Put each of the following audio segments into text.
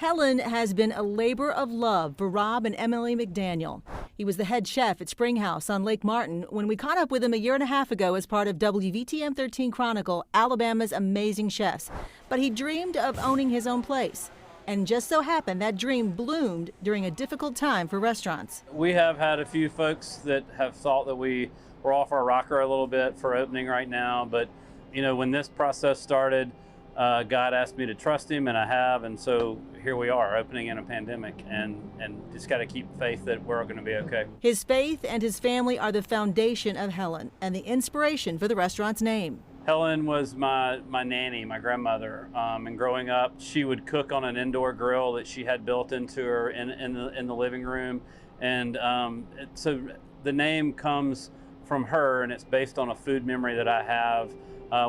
Helen has been a labor of love for Rob and Emily McDaniel. He was the head chef at Springhouse on Lake Martin when we caught up with him a year and a half ago as part of WVTM 13 Chronicle, Alabama's Amazing Chefs. But he dreamed of owning his own place. And just so happened that dream bloomed during a difficult time for restaurants. We have had a few folks that have thought that we were off our rocker a little bit for opening right now. But, you know, when this process started, God asked me to trust him, and I have. And so here we are, opening in a pandemic, and just got to keep faith that we're going to be okay. His faith and his family are the foundation of Helen and the inspiration for the restaurant's name. Helen was my nanny, my grandmother, and growing up, she would cook on an indoor grill that she had built into her in the living room, and so the name comes from her, and it's based on a food memory that I have,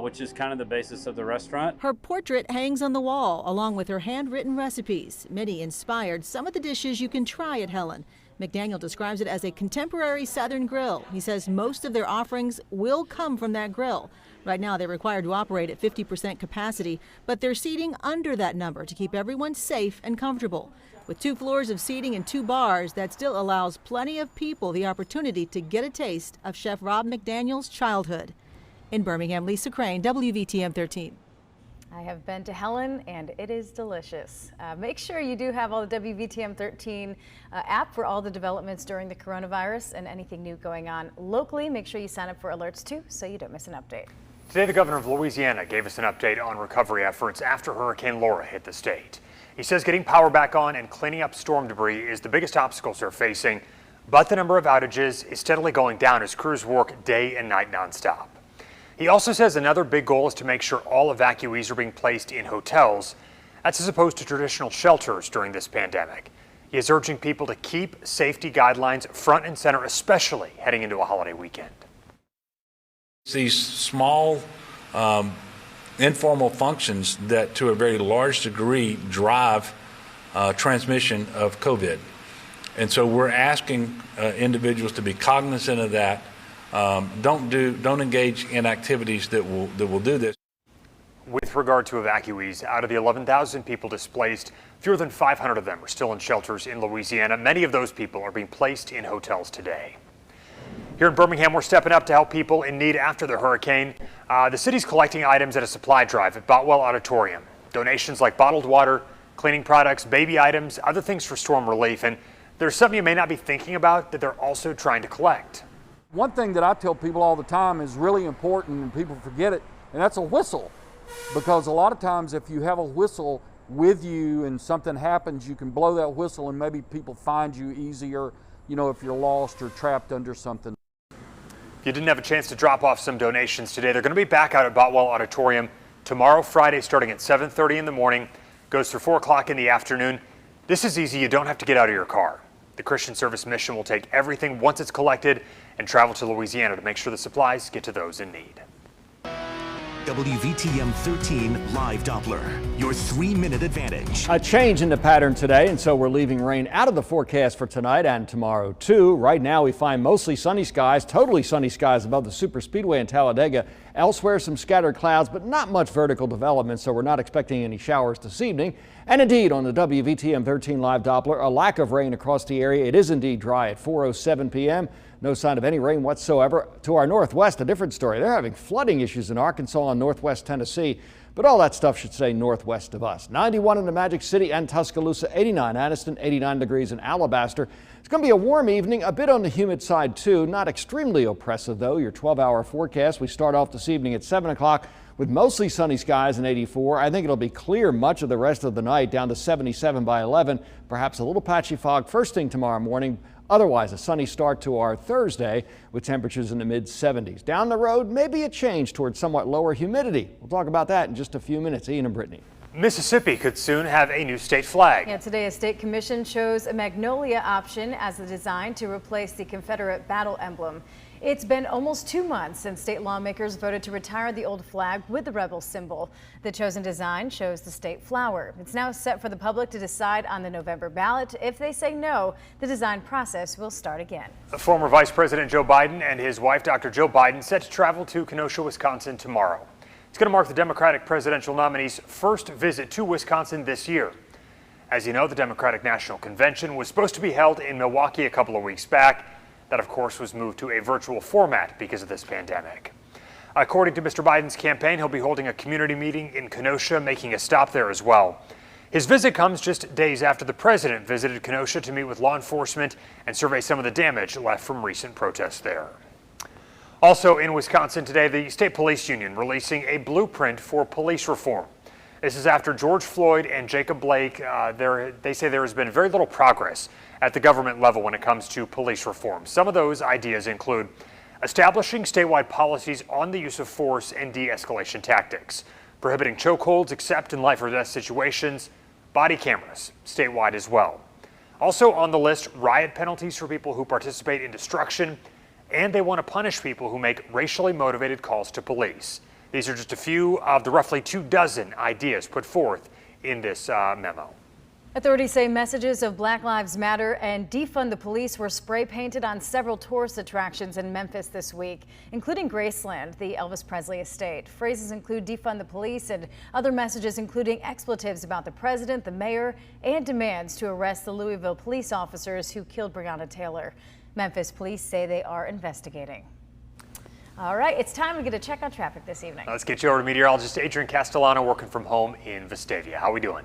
which is kind of the basis of the restaurant. Her portrait hangs on the wall, along with her handwritten recipes. Many inspired some of the dishes you can try at Helen. McDaniel describes it as a contemporary Southern grill. He says most of their offerings will come from that grill. Right now, they're required to operate at 50% capacity, but they're seating under that number to keep everyone safe and comfortable. With 2 floors of seating and 2 bars, that still allows plenty of people the opportunity to get a taste of Chef Rob McDaniel's childhood. In Birmingham, Lisa Crane, WVTM 13. I have been to Helen, and it is delicious. Make sure you do have all the WVTM 13 app for all the developments during the coronavirus and anything new going on locally. Make sure you sign up for alerts too, so you don't miss an update. Today, the governor of Louisiana gave us an update on recovery efforts after Hurricane Laura hit the state. He says getting power back on and cleaning up storm debris is the biggest obstacles they're facing, but the number of outages is steadily going down as crews work day and night nonstop. He also says another big goal is to make sure all evacuees are being placed in hotels. That's as opposed to traditional shelters during this pandemic. He is urging people to keep safety guidelines front and center, especially heading into a holiday weekend. These small informal functions that to a very large degree drive transmission of COVID. And so we're asking individuals to be cognizant of that. Don't engage in activities that will do this. With regard to evacuees, out of the 11,000 people displaced, fewer than 500 of them are still in shelters in Louisiana. Many of those people are being placed in hotels today. Here in Birmingham, we're stepping up to help people in need after the hurricane. The city's collecting items at a supply drive at Boutwell Auditorium. Donations like bottled water, cleaning products, baby items, other things for storm relief. And there's something you may not be thinking about that they're also trying to collect. One thing that I tell people all the time is really important and people forget it, and that's a whistle. Because a lot of times if you have a whistle with you and something happens, you can blow that whistle and maybe people find you easier, you know, if you're lost or trapped under something. If you didn't have a chance to drop off some donations today, they're going to be back out at Boutwell Auditorium tomorrow, Friday, starting at 7:30 in the morning, goes through 4 o'clock in the afternoon. This is easy. You don't have to get out of your car. The Christian Service Mission will take everything once it's collected and travel to Louisiana to make sure the supplies get to those in need. WVTM 13 Live Doppler, your 3-minute advantage. A change in the pattern today, and so we're leaving rain out of the forecast for tonight and tomorrow too. Right now we find mostly sunny skies, totally sunny skies above the Super Speedway in Talladega. Elsewhere some scattered clouds, but not much vertical development, so we're not expecting any showers this evening. And indeed, on the WVTM 13 Live Doppler, a lack of rain across the area. It is indeed dry at 4:07 p.m. No sign of any rain whatsoever. To our northwest, a different story. They're having flooding issues in Arkansas and northwest Tennessee, but all that stuff should stay northwest of us. 91 in the Magic City and Tuscaloosa, 89 Anniston, 89 degrees in Alabaster. It's going to be a warm evening, a bit on the humid side too. Not extremely oppressive though. Your 12-hour forecast. We start off this evening at 7 o'clock with mostly sunny skies and 84. I think it'll be clear much of the rest of the night, down to 77 by 11. Perhaps a little patchy fog first thing tomorrow morning. Otherwise, a sunny start to our Thursday with temperatures in the mid-70s. Down the road, maybe a change towards somewhat lower humidity. We'll talk about that in just a few minutes. Ian and Brittany. Mississippi could soon have a new state flag. Yeah, today a state commission chose a magnolia option as the design to replace the Confederate battle emblem. It's been almost 2 months since state lawmakers voted to retire the old flag with the rebel symbol. The chosen design shows the state flower. It's now set for the public to decide on the November ballot. If they say no, the design process will start again. Former Vice President Joe Biden and his wife, Dr. Jill Biden, set to travel to Kenosha, Wisconsin tomorrow. It's going to mark the Democratic presidential nominee's first visit to Wisconsin this year. As you know, the Democratic National Convention was supposed to be held in Milwaukee a couple of weeks back. That, of course, was moved to a virtual format because of this pandemic. According to Mr. Biden's campaign, he'll be holding a community meeting in Kenosha, making a stop there as well. His visit comes just days after the president visited Kenosha to meet with law enforcement and survey some of the damage left from recent protests there. Also in Wisconsin today, the state police union releasing a blueprint for police reform. This is after George Floyd and Jacob Blake. They say there has been very little progress at the government level when it comes to police reform. Some of those ideas include establishing statewide policies on the use of force and de-escalation tactics, prohibiting chokeholds except in life or death situations, body cameras statewide as well. Also on the list, riot penalties for people who participate in destruction, and they want to punish people who make racially motivated calls to police. These are just a few of the roughly 24 ideas put forth in this memo. Authorities say messages of Black Lives Matter and defund the police were spray painted on several tourist attractions in Memphis this week, including Graceland, the Elvis Presley estate. Phrases include defund the police and other messages including expletives about the president, the mayor, and demands to arrest the Louisville police officers who killed Breonna Taylor. Memphis police say they are investigating. All right, it's time to get a check on traffic this evening. Let's get you over to meteorologist Adrian Castellano working from home in Vestavia. How are we doing?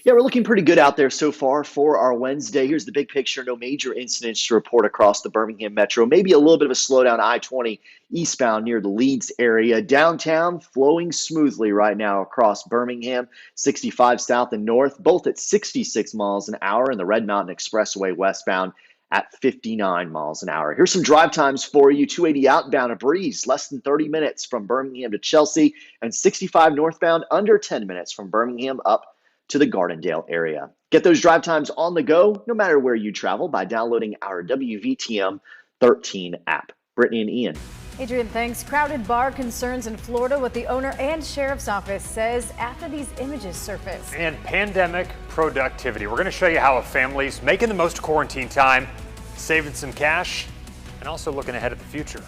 Yeah, we're looking pretty good out there so far for our Wednesday. Here's the big picture. No major incidents to report across the Birmingham Metro. Maybe a little bit of a slowdown I-20 eastbound near the Leeds area. Downtown flowing smoothly right now across Birmingham. 65 south and north, both at 66 miles an hour, and the Red Mountain Expressway westbound at 59 miles an hour. Here's some drive times for you. 280 outbound, a breeze, less than 30 minutes from Birmingham to Chelsea, and 65 northbound, under 10 minutes from Birmingham up to the Gardendale area. Get those drive times on the go, no matter where you travel, by downloading our WVTM 13 app. Brittany and Ian. Adrian, thanks. Crowded bar concerns in Florida, what the owner and sheriff's office says after these images surfaced. And pandemic productivity. We're going to show you how a family's making the most of quarantine time, saving some cash, and also looking ahead at the future.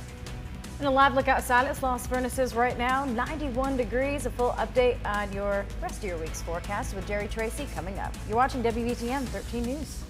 And a live look outside at Los Furnaces right now, 91 degrees. A full update on your rest of your week's forecast with Jerry Tracy coming up. You're watching WVTM 13 News.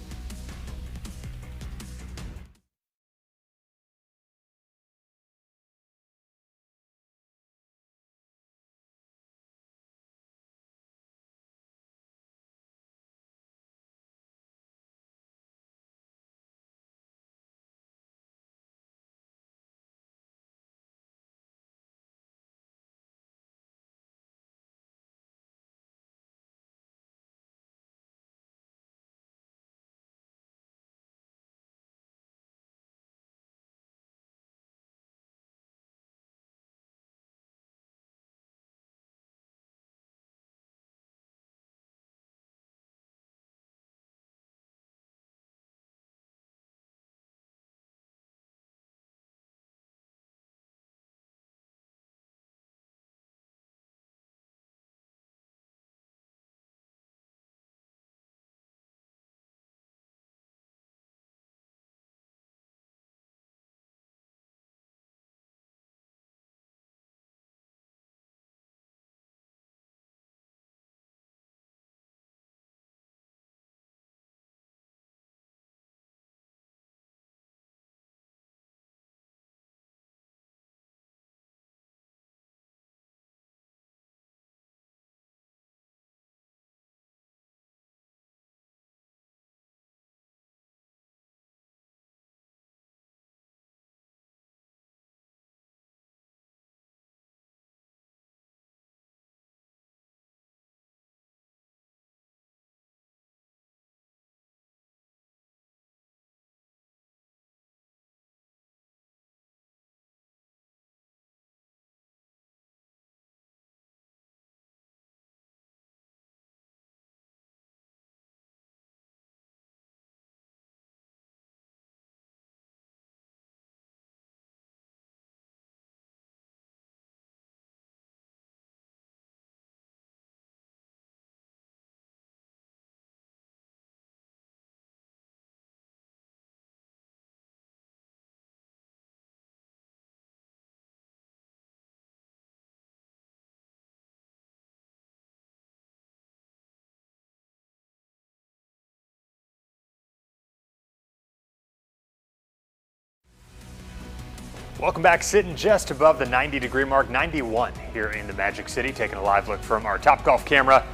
Welcome back. Sitting just above the 90-degree mark, 91 here in the Magic City. Taking a live look from our Topgolf camera.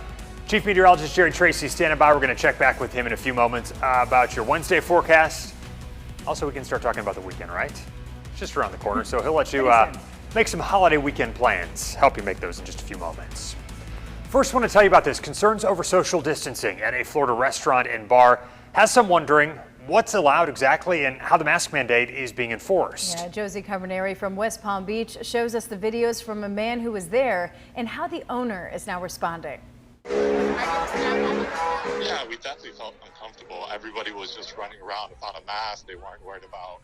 Chief Meteorologist Jerry Tracy standing by. We're going to check back with him in a few moments about your Wednesday forecast. Also, we can start talking about the weekend, right? It's just around the corner, so he'll let you make some holiday weekend plans. Help you make those in just a few moments. First, I want to tell you about this. Concerns over social distancing at a Florida restaurant and bar has some wondering what's allowed exactly and how the mask mandate is being enforced. Yeah, Josie Carbonari from West Palm Beach shows us the videos from a man who was there and how the owner is now responding. Yeah, we definitely felt uncomfortable. Everybody was just running around without a mask. They weren't worried about,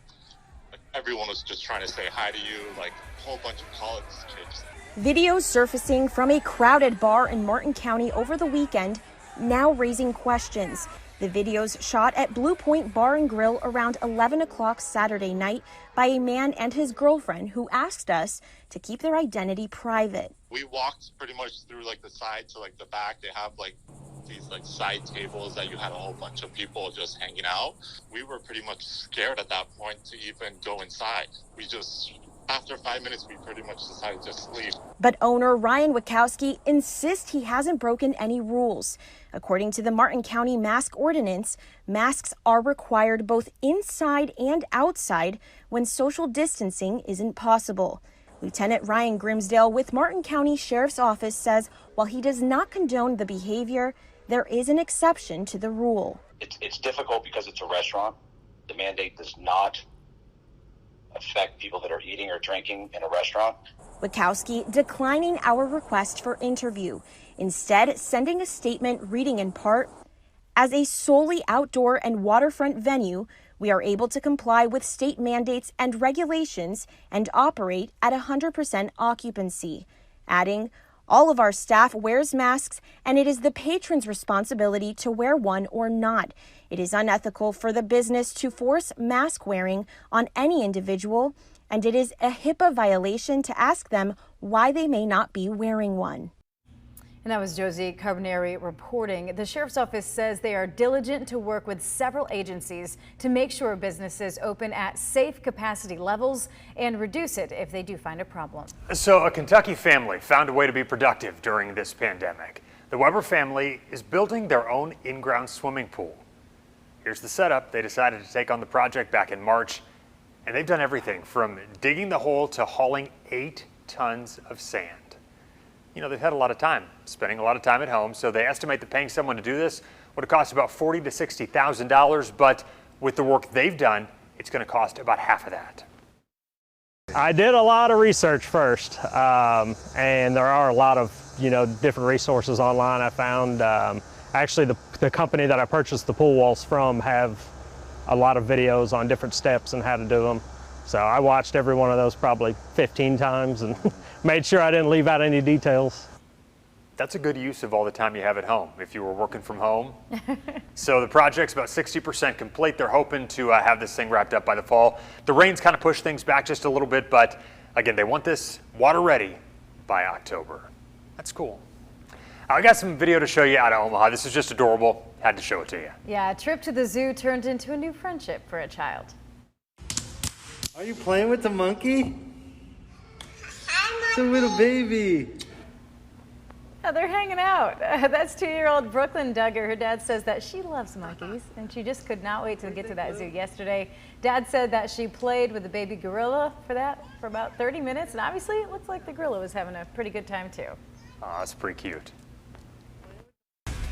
like, everyone was just trying to say hi to you, like a whole bunch of college kids. Videos surfacing from a crowded bar in Martin County over the weekend, now raising questions. The videos shot at Blue Point Bar and Grill around 11 o'clock Saturday night by a man and his girlfriend who asked us to keep their identity private. We walked pretty much through like the side to like the back. They have like these like side tables that you had a whole bunch of people just hanging out. We were pretty much scared at that point to even go inside. After 5 minutes, we pretty much decided to just leave. But owner Ryan Wachowski insists he hasn't broken any rules. According to the Martin County mask ordinance, masks are required both inside and outside when social distancing isn't possible. Lieutenant Ryan Grimsdale with Martin County Sheriff's Office says while he does not condone the behavior, there is an exception to the rule. It's difficult because it's a restaurant. The mandate does not affect people that are eating or drinking in a restaurant. Wachowski declining our request for interview, instead sending a statement reading in part, "As a solely outdoor and waterfront venue, we are able to comply with state mandates and regulations and operate at 100% occupancy," adding, "All of our staff wears masks and it is the patron's responsibility to wear one or not. It is unethical for the business to force mask wearing on any individual, and it is a HIPAA violation to ask them why they may not be wearing one." And that was Josie Carbonari reporting. The Sheriff's Office says they are diligent to work with several agencies to make sure businesses open at safe capacity levels and reduce it if they do find a problem. So a Kentucky family found a way to be productive during this pandemic. The Weber family is building their own in-ground swimming pool. Here's the setup. They decided to take on the project back in March, and they've done everything from digging the hole to hauling 8 tons of sand. You know, they've had a lot of time, spending a lot of time at home, so they estimate that paying someone to do this would have cost about $40,000 to $60,000, but with the work they've done, it's going to cost about half of that. I did a lot of research first, and there are a lot of, different resources online I found. Actually, the company that I purchased the pool walls from have a lot of videos on different steps and how to do them. So I watched every one of those probably 15 times and made sure I didn't leave out any details. That's a good use of all the time you have at home if you were working from home. So the project's about 60% complete. They're hoping to have this thing wrapped up by the fall. The rains kind of push things back just a little bit, but again, they want this water ready by October. That's cool. I got some video to show you out of Omaha. This is just adorable. Had to show it to you. Yeah, a trip to the zoo turned into a new friendship for a child. Are you playing with the monkey? It's a little baby. Oh, they're hanging out. That's 2-year-old Brooklyn Duggar. Her dad says that she loves monkeys, and she just could not wait to get to that zoo yesterday. Dad said that she played with the baby gorilla for about 30 minutes, and obviously it looks like the gorilla was having a pretty good time too. Oh, that's pretty cute.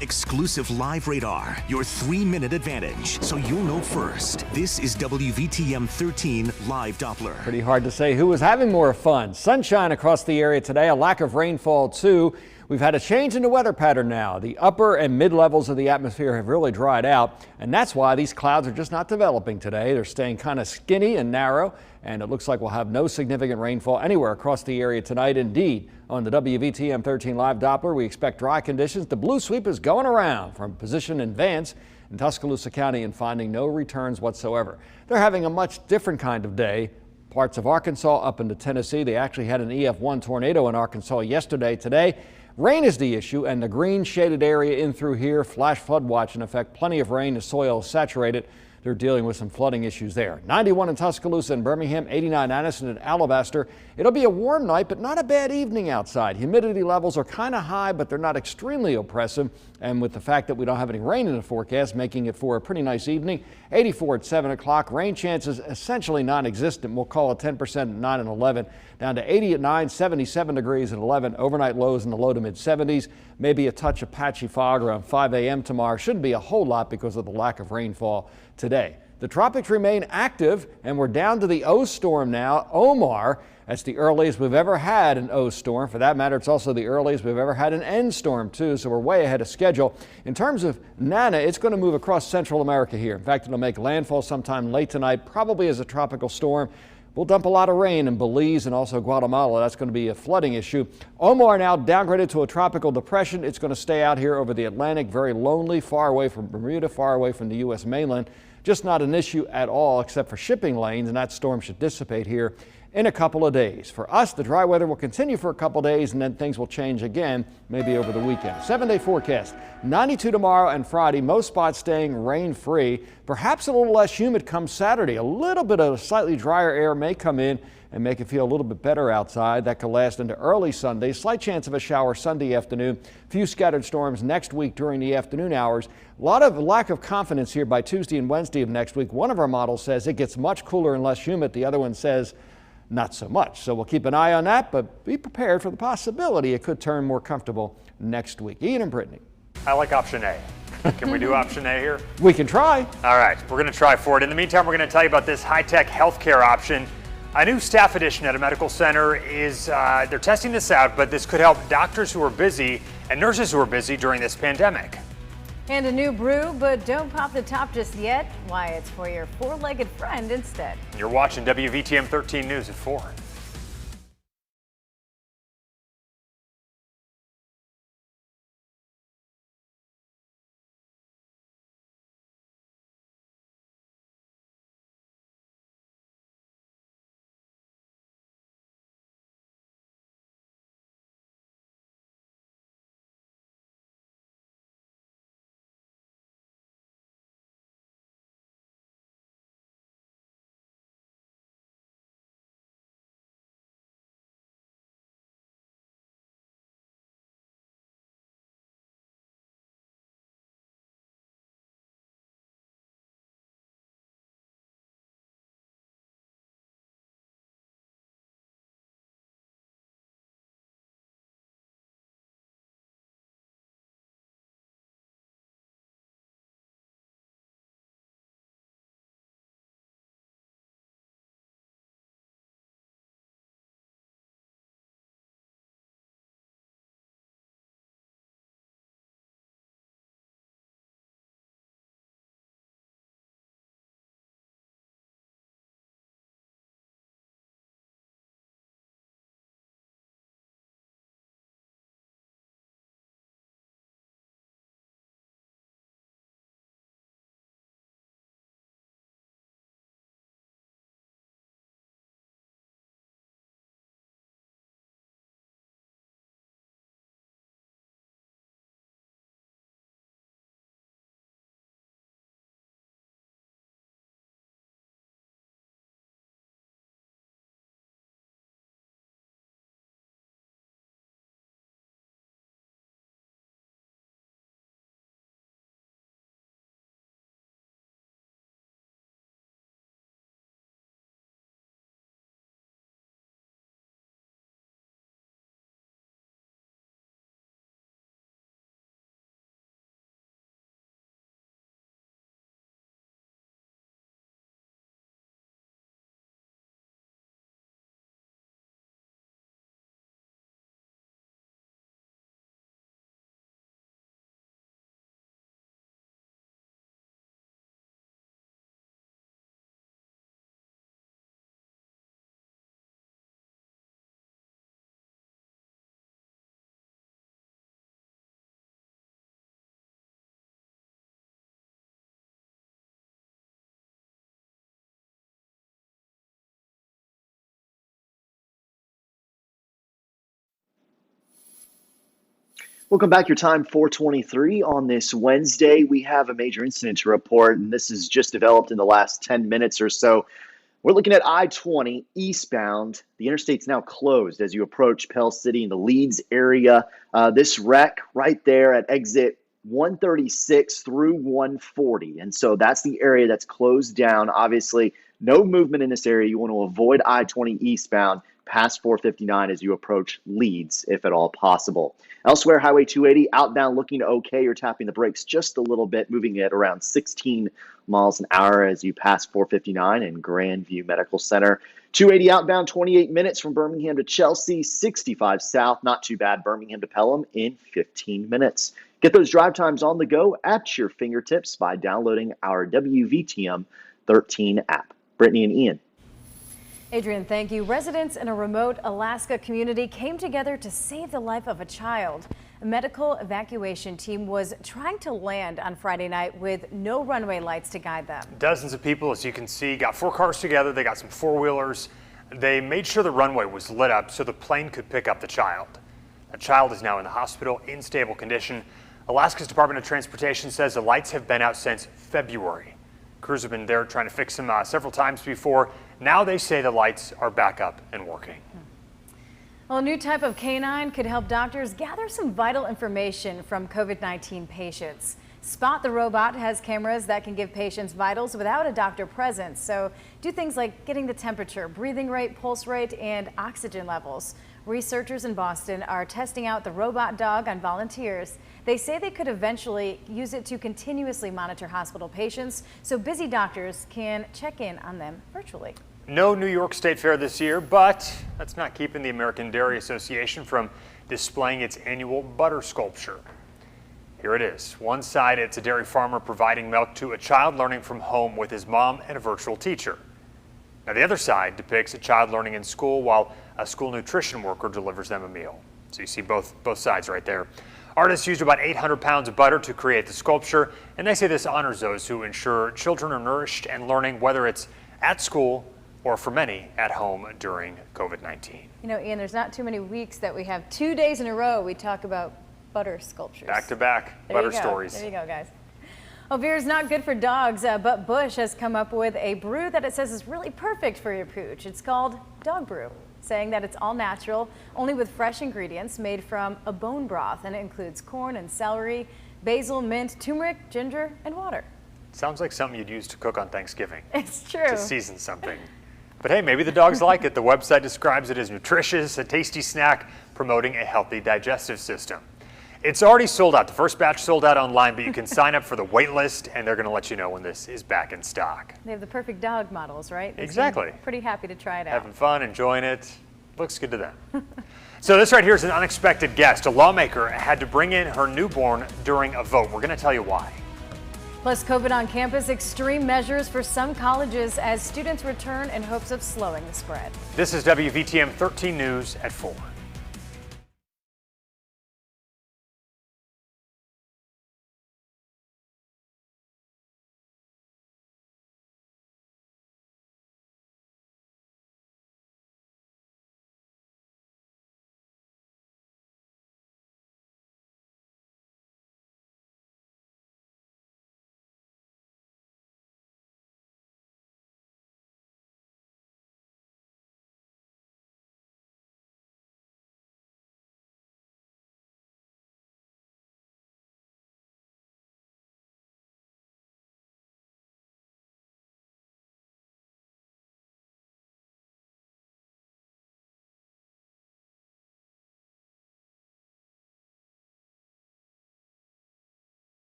Exclusive live radar, your 3-minute advantage, so you'll know first. This is WVTM 13 Live Doppler. Pretty hard to say who was having more fun. Sunshine across the area today, a lack of rainfall too. We've had a change in the weather pattern now. The upper and mid levels of the atmosphere have really dried out, and that's why these clouds are just not developing today. They're staying kind of skinny and narrow, and it looks like we'll have no significant rainfall anywhere across the area tonight. Indeed, on the WVTM 13 Live Doppler, we expect dry conditions. The blue sweep is going around from position in Vance in Tuscaloosa County and finding no returns whatsoever. They're having a much different kind of day. Parts of Arkansas up into Tennessee. They actually had an EF1 tornado in Arkansas yesterday. Today, rain is the issue, and the green shaded area in through here, flash flood watch in effect. Plenty of rain, the soil is saturated. they're dealing with some flooding issues there. 91 in Tuscaloosa and Birmingham, 89 Addison and Alabaster. It'll be a warm night, but not a bad evening outside. Humidity levels are kind of high, but they're not extremely oppressive. And with the fact that we don't have any rain in the forecast, making it for a pretty nice evening. 84 at 7 o'clock. Rain chances essentially non-existent. We'll call it 10% at 9 and 11. Down to 80 at 9, 77 degrees at 11. Overnight lows in the low to mid 70s. Maybe a touch of patchy fog around 5 a.m. tomorrow. Shouldn't be a whole lot because of the lack of rainfall today. The tropics remain active, and we're down to the O storm now, Omar. That's the earliest we've ever had an O storm. For that matter, it's also the earliest we've ever had an N storm, too, so we're way ahead of schedule. In terms of Nana, it's going to move across Central America here. In fact, it'll make landfall sometime late tonight, probably as a tropical storm. We'll dump a lot of rain in Belize and also Guatemala. That's going to be a flooding issue. Omar now downgraded to a tropical depression. It's going to stay out here over the Atlantic, very lonely, far away from Bermuda, far away from the U.S. mainland. Just not an issue at all except for shipping lanes, and that storm should dissipate here in a couple of days. For us, the dry weather will continue for a couple of days, and then things will change again, maybe over the weekend. 7-day forecast, 92 tomorrow and Friday, most spots staying rain-free. Perhaps a little less humid come Saturday. A little bit of slightly drier air may come in and make it feel a little bit better outside. That could last into early Sunday. Slight chance of a shower Sunday afternoon. Few scattered storms next week during the afternoon hours. A lot of lack of confidence here by Tuesday and Wednesday of next week. One of our models says it gets much cooler and less humid. The other one says not so much. So we'll keep an eye on that, but be prepared for the possibility it could turn more comfortable next week. Ian and Brittany. I like option A. Can we do option A here? We can try. All right, we're going to try for it. In the meantime, we're going to tell you about this high-tech healthcare option. A new staff addition at a medical center is, they're testing this out, but this could help doctors who are busy and nurses who are busy during this pandemic. And a new brew, but don't pop the top just yet. Why, it's for your four-legged friend instead. You're watching WVTM 13 News at 4. Welcome back. Your time 4:23 on this Wednesday. We have a major incident to report, and this has just developed in the last 10 minutes or so. We're looking at I-20 eastbound. The interstate's now closed as you approach Pell City in the Leeds area. This wreck right there at exit 136 through 140. And so that's the area that's closed down. Obviously, no movement in this area. You want to avoid I-20 eastbound past 459 as you approach Leeds, if at all possible. Elsewhere, Highway 280 outbound looking okay. You're tapping the brakes just a little bit, moving at around 16 miles an hour as you pass 459 and Grandview Medical Center. 280 outbound, 28 minutes from Birmingham to Chelsea, 65 south, not too bad. Birmingham to Pelham in 15 minutes. Get those drive times on the go at your fingertips by downloading our WVTM 13 app. Brittany and Ian. Adrian, thank you. Residents in a remote Alaska community came together to save the life of a child. A medical evacuation team was trying to land on Friday night with no runway lights to guide them. Dozens of people, as you can see, got 4 cars together. They got some 4-wheelers. They made sure the runway was lit up so the plane could pick up the child. The child is now in the hospital in stable condition. Alaska's Department of Transportation says the lights have been out since February. Crews have been there trying to fix them several times before. Now they say the lights are back up and working. Well, a new type of canine could help doctors gather some vital information from COVID-19 patients. Spot the robot has cameras that can give patients vitals without a doctor present. So do things like getting the temperature, breathing rate, pulse rate, and oxygen levels. Researchers in Boston are testing out the robot dog on volunteers. They say they could eventually use it to continuously monitor hospital patients so busy doctors can check in on them virtually. No New York State Fair this year, but that's not keeping the American Dairy Association from displaying its annual butter sculpture. Here it is. One side, it's a dairy farmer providing milk to a child learning from home with his mom and a virtual teacher. Now the other side depicts a child learning in school while a school nutrition worker delivers them a meal. So you see both sides right there. Artists used about 800 pounds of butter to create the sculpture, and they say this honors those who ensure children are nourished and learning, whether it's at school or for many at home during COVID-19. You know, Ian, there's not too many weeks that we have 2 days in a row we talk about butter sculptures. Back to back butter stories. There you go, guys. Well, beer is not good for dogs, but Busch has come up with a brew that it says is really perfect for your pooch. It's called Dog Brew, saying that it's all natural, only with fresh ingredients made from a bone broth, and it includes corn and celery, basil, mint, turmeric, ginger, and water. Sounds like something you'd use to cook on Thanksgiving. It's true. To season something. But hey, maybe the dogs like it. The website describes it as nutritious, a tasty snack, promoting a healthy digestive system. It's already sold out. The first batch sold out online, but you can sign up for the wait list, and they're going to let you know when this is back in stock. They have the perfect dog models, right? They Exactly. seem pretty happy to try it out. Having fun, enjoying it. Looks good to them. So this right here is an unexpected guest. A lawmaker had to bring in her newborn during a vote. We're going to tell you why. Plus, COVID on campus, extreme measures for some colleges as students return in hopes of slowing the spread. This is WVTM 13 News at 4.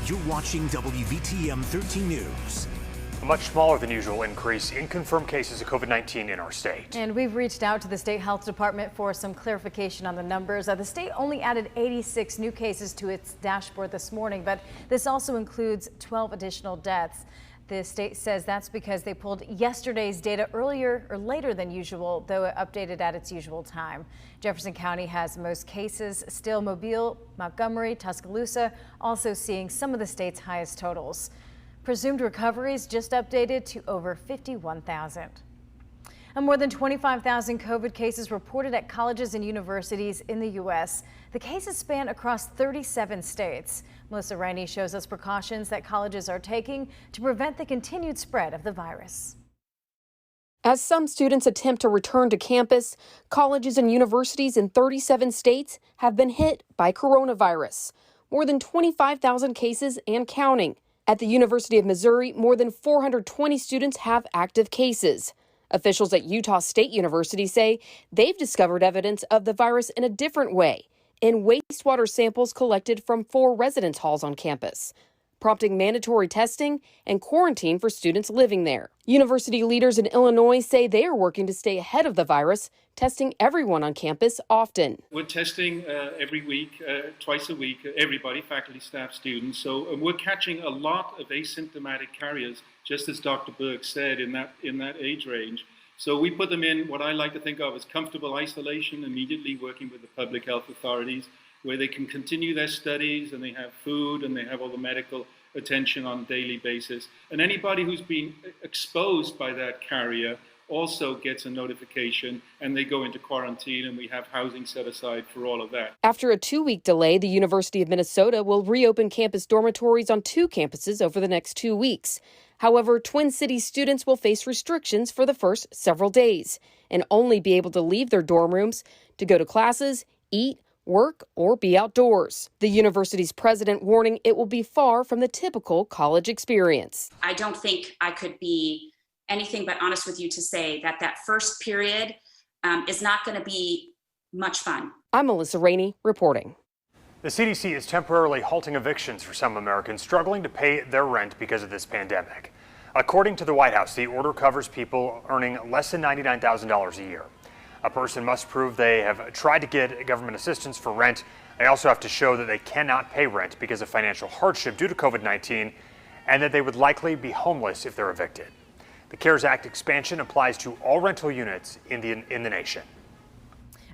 You're watching WVTM 13 News. A much smaller than usual increase in confirmed cases of COVID-19 in our state. And we've reached out to the state health department for some clarification on the numbers. The state only added 86 new cases to its dashboard this morning, but this also includes 12 additional deaths. The state says that's because they pulled yesterday's data earlier or later than usual, though it updated at its usual time. Jefferson County has most cases. Still, Mobile, Montgomery, Tuscaloosa also seeing some of the state's highest totals. Presumed recoveries just updated to over 51,000. And more than 25,000 COVID cases reported at colleges and universities in the U.S. The cases span across 37 states. Melissa Rainey shows us precautions that colleges are taking to prevent the continued spread of the virus. As some students attempt to return to campus, colleges and universities in 37 states have been hit by coronavirus. More than 25,000 cases and counting. At the University of Missouri, more than 420 students have active cases. Officials at Utah State University say they've discovered evidence of the virus in a different way, in wastewater samples collected from 4 residence halls on campus, prompting mandatory testing and quarantine for students living there. University leaders in Illinois say they are working to stay ahead of the virus, testing everyone on campus often. We're testing every week, twice a week, everybody, faculty, staff, students. So we're catching a lot of asymptomatic carriers, just as Dr. Berg said, in that age range. So we put them in what I like to think of as comfortable isolation, immediately working with the public health authorities, where they can continue their studies and they have food and they have all the medical attention on a daily basis. And anybody who's been exposed by that carrier also gets a notification and they go into quarantine, and we have housing set aside for all of that. After a 2-week delay, the University of Minnesota will reopen campus dormitories on 2 campuses over the next 2 weeks. However, Twin Cities students will face restrictions for the first several days and only be able to leave their dorm rooms to go to classes, eat, work, or be outdoors. The university's president warning it will be far from the typical college experience. I don't think I could be anything but honest with you to say that that first period is not going to be much fun. I'm Melissa Rainey reporting. The CDC is temporarily halting evictions for some Americans struggling to pay their rent because of this pandemic. According to the White House, the order covers people earning less than $99,000 a year. A person must prove they have tried to get government assistance for rent. They also have to show that they cannot pay rent because of financial hardship due to COVID-19, and that they would likely be homeless if they're evicted. The CARES Act expansion applies to all rental units in the nation.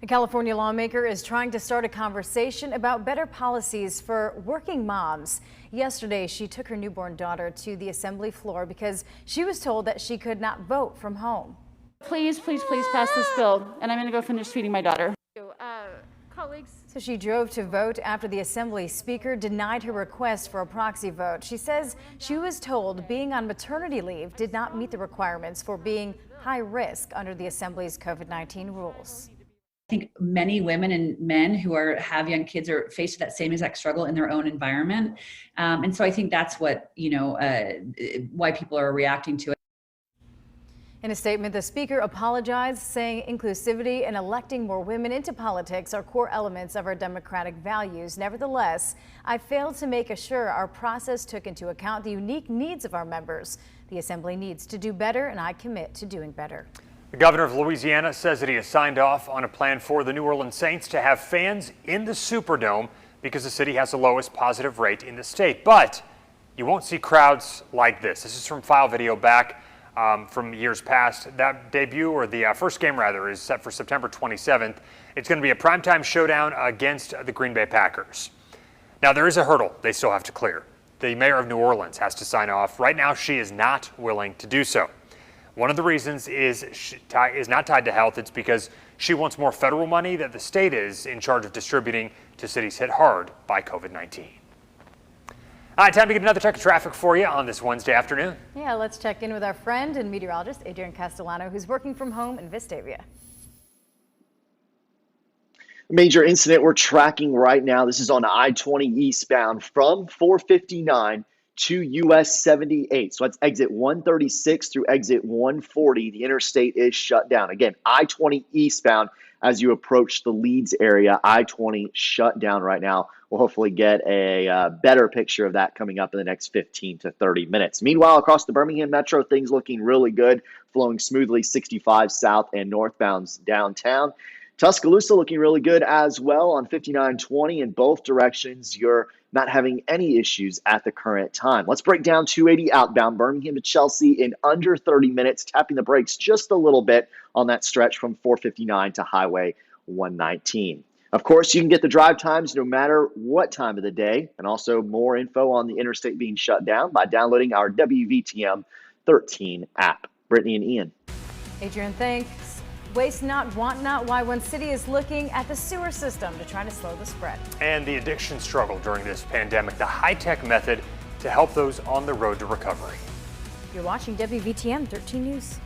A California lawmaker is trying to start a conversation about better policies for working moms. Yesterday, she took her newborn daughter to the assembly floor because she was told that she could not vote from home. Please, please, please pass this bill, and I'm going to go finish feeding my daughter. Colleagues. So she drove to vote after the assembly speaker denied her request for a proxy vote. She says she was told being on maternity leave did not meet the requirements for being high risk under the assembly's COVID-19 rules. I think many women and men who have young kids are faced with that same exact struggle in their own environment. And so I think that's what, why people are reacting to it. In a statement, the speaker apologized, saying inclusivity and electing more women into politics are core elements of our democratic values. Nevertheless, I failed to make sure our process took into account the unique needs of our members. The assembly needs to do better, and I commit to doing better. The governor of Louisiana says that he has signed off on a plan for the New Orleans Saints to have fans in the Superdome because the city has the lowest positive rate in the state. But you won't see crowds like this. This is from file video back from years past. That debut, or the first game rather, is set for September 27th. It's going to be a primetime showdown against the Green Bay Packers. Now, there is a hurdle they still have to clear. The mayor of New Orleans has to sign off. Right now, she is not willing to do so. One of the reasons is not tied to health. It's because she wants more federal money that the state is in charge of distributing to cities hit hard by COVID-19. All right, time to get another check of traffic for you on this Wednesday afternoon. Yeah, let's check in with our friend and meteorologist, Adrian Castellano, who's working from home in Vestavia. Major incident we're tracking right now. This is on I-20 eastbound from 459 to US 78. So that's exit 136 through exit 140. The interstate is shut down. Again, I-20 eastbound as you approach the Leeds area. I-20 shut down right now. We'll hopefully get a better picture of that coming up in the next 15 to 30 minutes. Meanwhile, across the Birmingham Metro, things looking really good, flowing smoothly 65 south and northbounds downtown. Tuscaloosa looking really good as well on 5920 in both directions. You're not having any issues at the current time. Let's break down 280 outbound Birmingham to Chelsea in under 30 minutes, tapping the brakes just a little bit on that stretch from 459 to Highway 119. Of course, you can get the drive times no matter what time of the day, and also more info on the interstate being shut down by downloading our WVTM 13 app. Brittany and Ian. Adrian, thanks. Waste not, want not, why one city is looking at the sewer system to try to slow the spread. And the addiction struggle during this pandemic, the high-tech method to help those on the road to recovery. You're watching WVTM 13 News.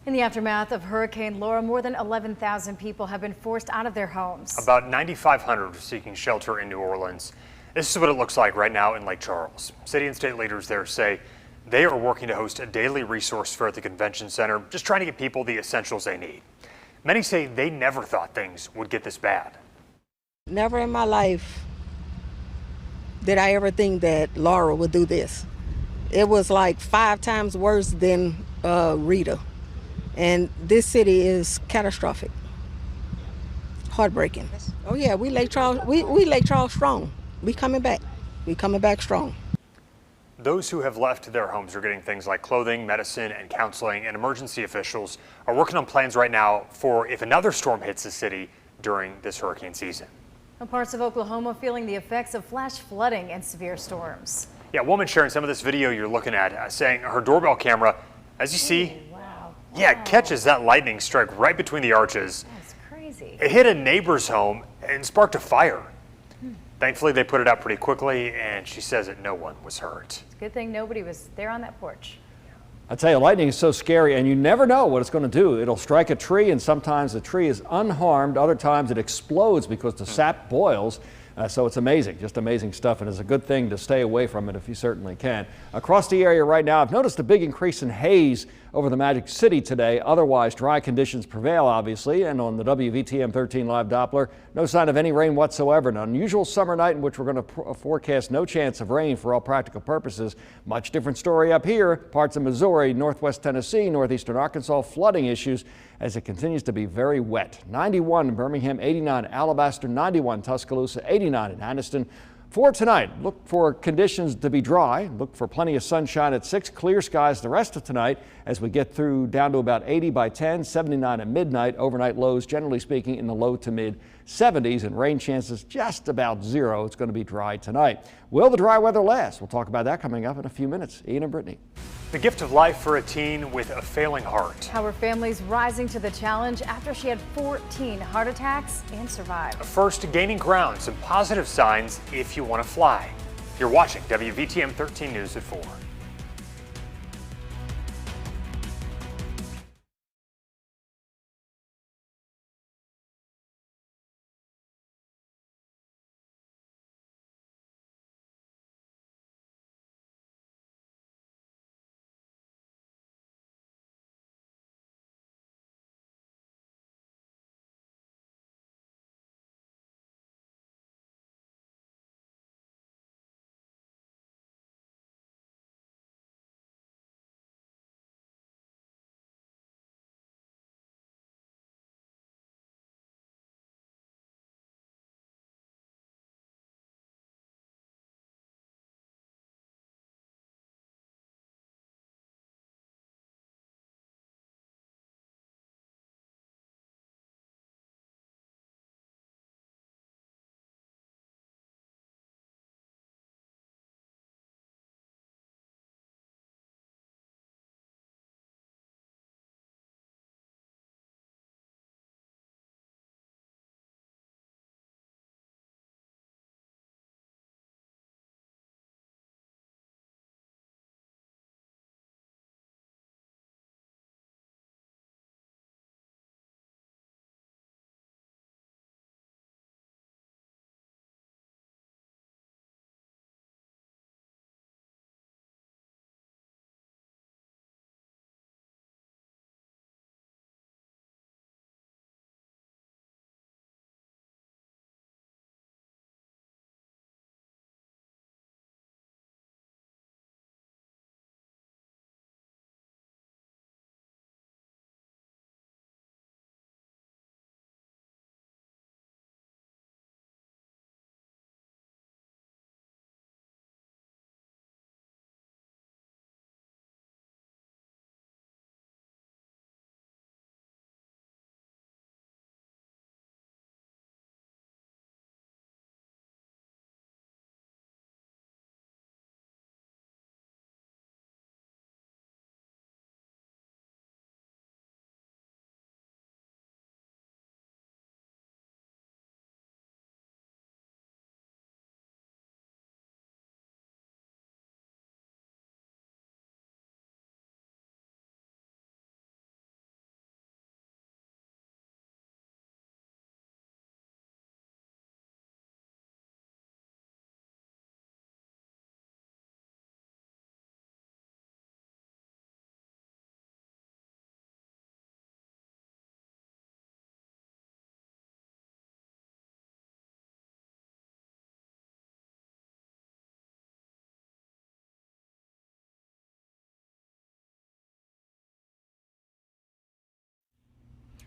In the aftermath of Hurricane Laura, more than 11,000 people have been forced out of their homes. About 9,500 are seeking shelter in New Orleans. This is what it looks like right now in Lake Charles. City and state leaders there say they are working to host a daily resource fair at the convention center, just trying to get people the essentials they need. Many say they never thought things would get this bad. Never in my life did I ever think that Laura would do this. It was like 5 times worse than Rita. And this city is catastrophic, heartbreaking. Oh yeah, we Lake Charles, we Lake Charles strong. We coming back. We coming back strong. Those who have left their homes are getting things like clothing, medicine, and counseling, and emergency officials are working on plans right now for if another storm hits the city during this hurricane season. Parts of Oklahoma feeling the effects of flash flooding and severe storms. Yeah, a woman sharing some of this video you're looking at, saying her doorbell camera, as you see, Yeah, it catches that lightning strike right between the arches. That's crazy. It hit a neighbor's home and sparked a fire. Thankfully, they put it out pretty quickly, and she says that no one was hurt. It's a good thing nobody was there on that porch. I tell you, lightning is so scary, and you never know what it's going to do. It'll strike a tree, and sometimes the tree is unharmed. Other times it explodes because the sap boils. So it's amazing, just amazing stuff, and it's a good thing to stay away from it if you certainly can. Across the area right now, I've noticed a big increase in haze over the Magic City today. Otherwise, dry conditions prevail, obviously, and on the WVTM 13 Live Doppler, no sign of any rain whatsoever. An unusual summer night in which we're going to forecast no chance of rain for all practical purposes. Much different story up here. Parts of Missouri, northwest Tennessee, northeastern Arkansas, flooding issues as it continues to be very wet. 91 in Birmingham, 89 Alabaster, 91 Tuscaloosa, 89 in Anniston. For tonight, look for conditions to be dry. Look for plenty of sunshine at 6, clear skies the rest of tonight as we get through down to about 80 by 10, 79 at midnight. Overnight lows, generally speaking, in the low to mid 70s, and rain chances just about 0. It's going to be dry tonight. Will the dry weather last? We'll talk about that coming up in a few minutes. Ian and Brittany. The gift of life for a teen with a failing heart. How her family's rising to the challenge after she had 14 heart attacks and survived. First, gaining ground, some positive signs if you want to fly. You're watching WVTM 13 News at 4.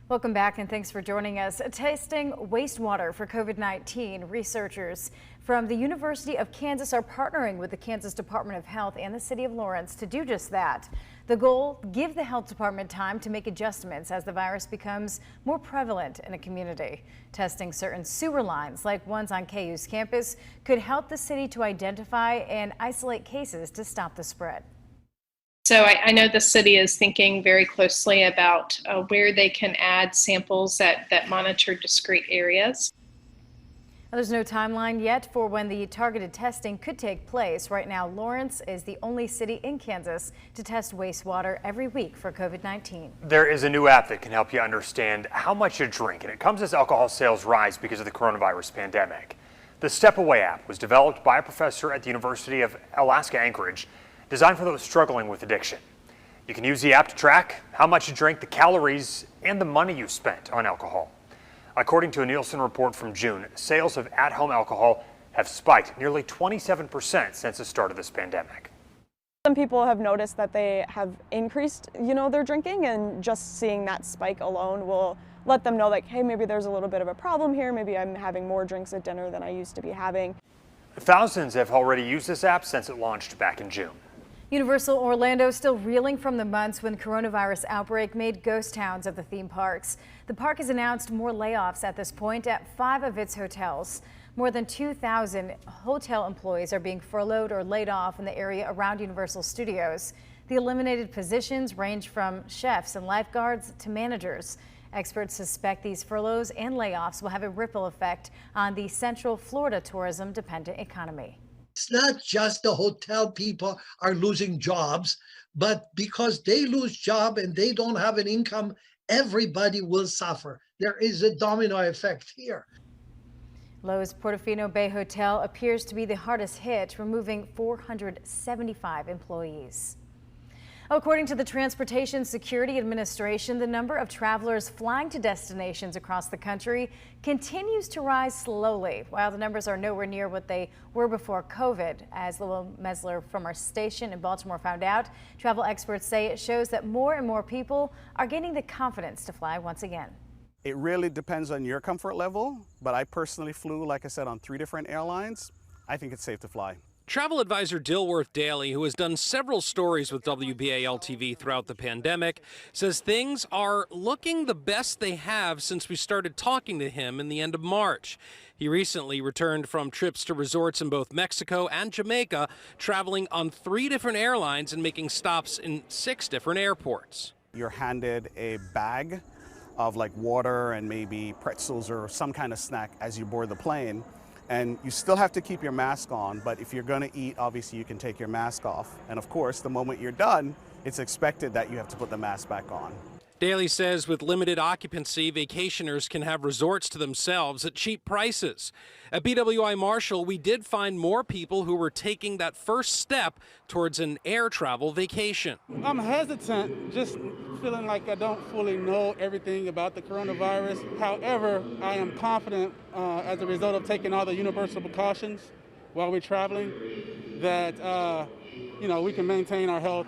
Welcome back and thanks for joining us. Testing wastewater for COVID-19. Researchers from the University of Kansas are partnering with the Kansas Department of Health and the City of Lawrence to do just that. The goal, give the health department time to make adjustments as the virus becomes more prevalent in a community. Testing certain sewer lines, like ones on KU's campus, could help the city to identify and isolate cases to stop the spread. So I know the city is thinking very closely about where they can add samples that monitor discrete areas. There's no timeline yet for when the targeted testing could take place. Right now, Lawrence is the only city in Kansas to test wastewater every week for COVID-19. There is a new app that can help you understand how much you drink, and it comes as alcohol sales rise because of the coronavirus pandemic. The Step Away app was developed by a professor at the University of Alaska Anchorage, designed for those struggling with addiction. You can use the app to track how much you drink, the calories, and the money you spent on alcohol. According to a Nielsen report from June, sales of at-home alcohol have spiked nearly 27% since the start of this pandemic. Some people have noticed that they have increased, their drinking, and just seeing that spike alone will let them know, like, hey, maybe there's a little bit of a problem here. Maybe I'm having more drinks at dinner than I used to be having. Thousands have already used this app since it launched back in June. Universal Orlando still reeling from the months when coronavirus outbreak made ghost towns of the theme parks. The park has announced more layoffs at this point at 5 of its hotels. More than 2,000 hotel employees are being furloughed or laid off in the area around Universal Studios. The eliminated positions range from chefs and lifeguards to managers. Experts suspect these furloughs and layoffs will have a ripple effect on the Central Florida tourism-dependent economy. It's not just the hotel people are losing jobs, but because they lose job and they don't have an income, everybody will suffer. There is a domino effect here. Lowe's Portofino Bay Hotel appears to be the hardest hit, removing 475 employees. According to the Transportation Security Administration, the number of travelers flying to destinations across the country continues to rise slowly. While the numbers are nowhere near what they were before COVID, as Lowell Mesler from our station in Baltimore found out, travel experts say it shows that more and more people are gaining the confidence to fly once again. It really depends on your comfort level, but I personally flew, like I said, on 3 different airlines. I think it's safe to fly. Travel advisor Dilworth Daly, who has done several stories with WBAL-TV throughout the pandemic, says things are looking the best they have since we started talking to him in the end of March. He recently returned from trips to resorts in both Mexico and Jamaica, traveling on 3 different airlines and making stops in 6 different airports. You're handed a bag of like water and maybe pretzels or some kind of snack as you board the plane. And you still have to keep your mask on, but if you're going to eat, obviously you can take your mask off. And of course, the moment you're done, it's expected that you have to put the mask back on. Daly says with limited occupancy, vacationers can have resorts to themselves at cheap prices. At BWI Marshall, we did find more people who were taking that first step towards an air travel vacation. I'm hesitant, just feeling like I don't fully know everything about the coronavirus. However, I am confident as a result of taking all the universal precautions while we're traveling that, we can maintain our health.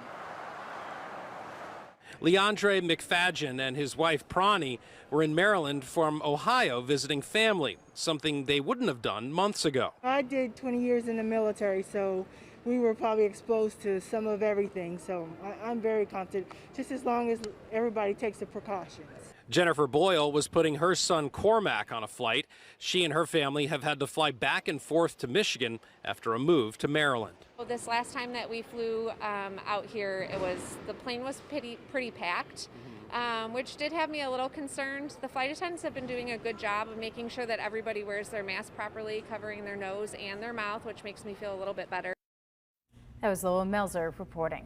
Leandre McFadgen and his wife Prani were in Maryland from Ohio visiting family, something they wouldn't have done months ago. I did 20 years in the military, so we were probably exposed to some of everything. So I'm very confident, just as long as everybody takes the precautions. Jennifer Boyle was putting her son Cormac on a flight. She and her family have had to fly back and forth to Michigan after a move to Maryland. Well, this last time that we flew out here, the plane was pretty packed, which did have me a little concerned. The flight attendants have been doing a good job of making sure that everybody wears their mask properly, covering their nose and their mouth, which makes me feel a little bit better. That was Lowell Melzer reporting.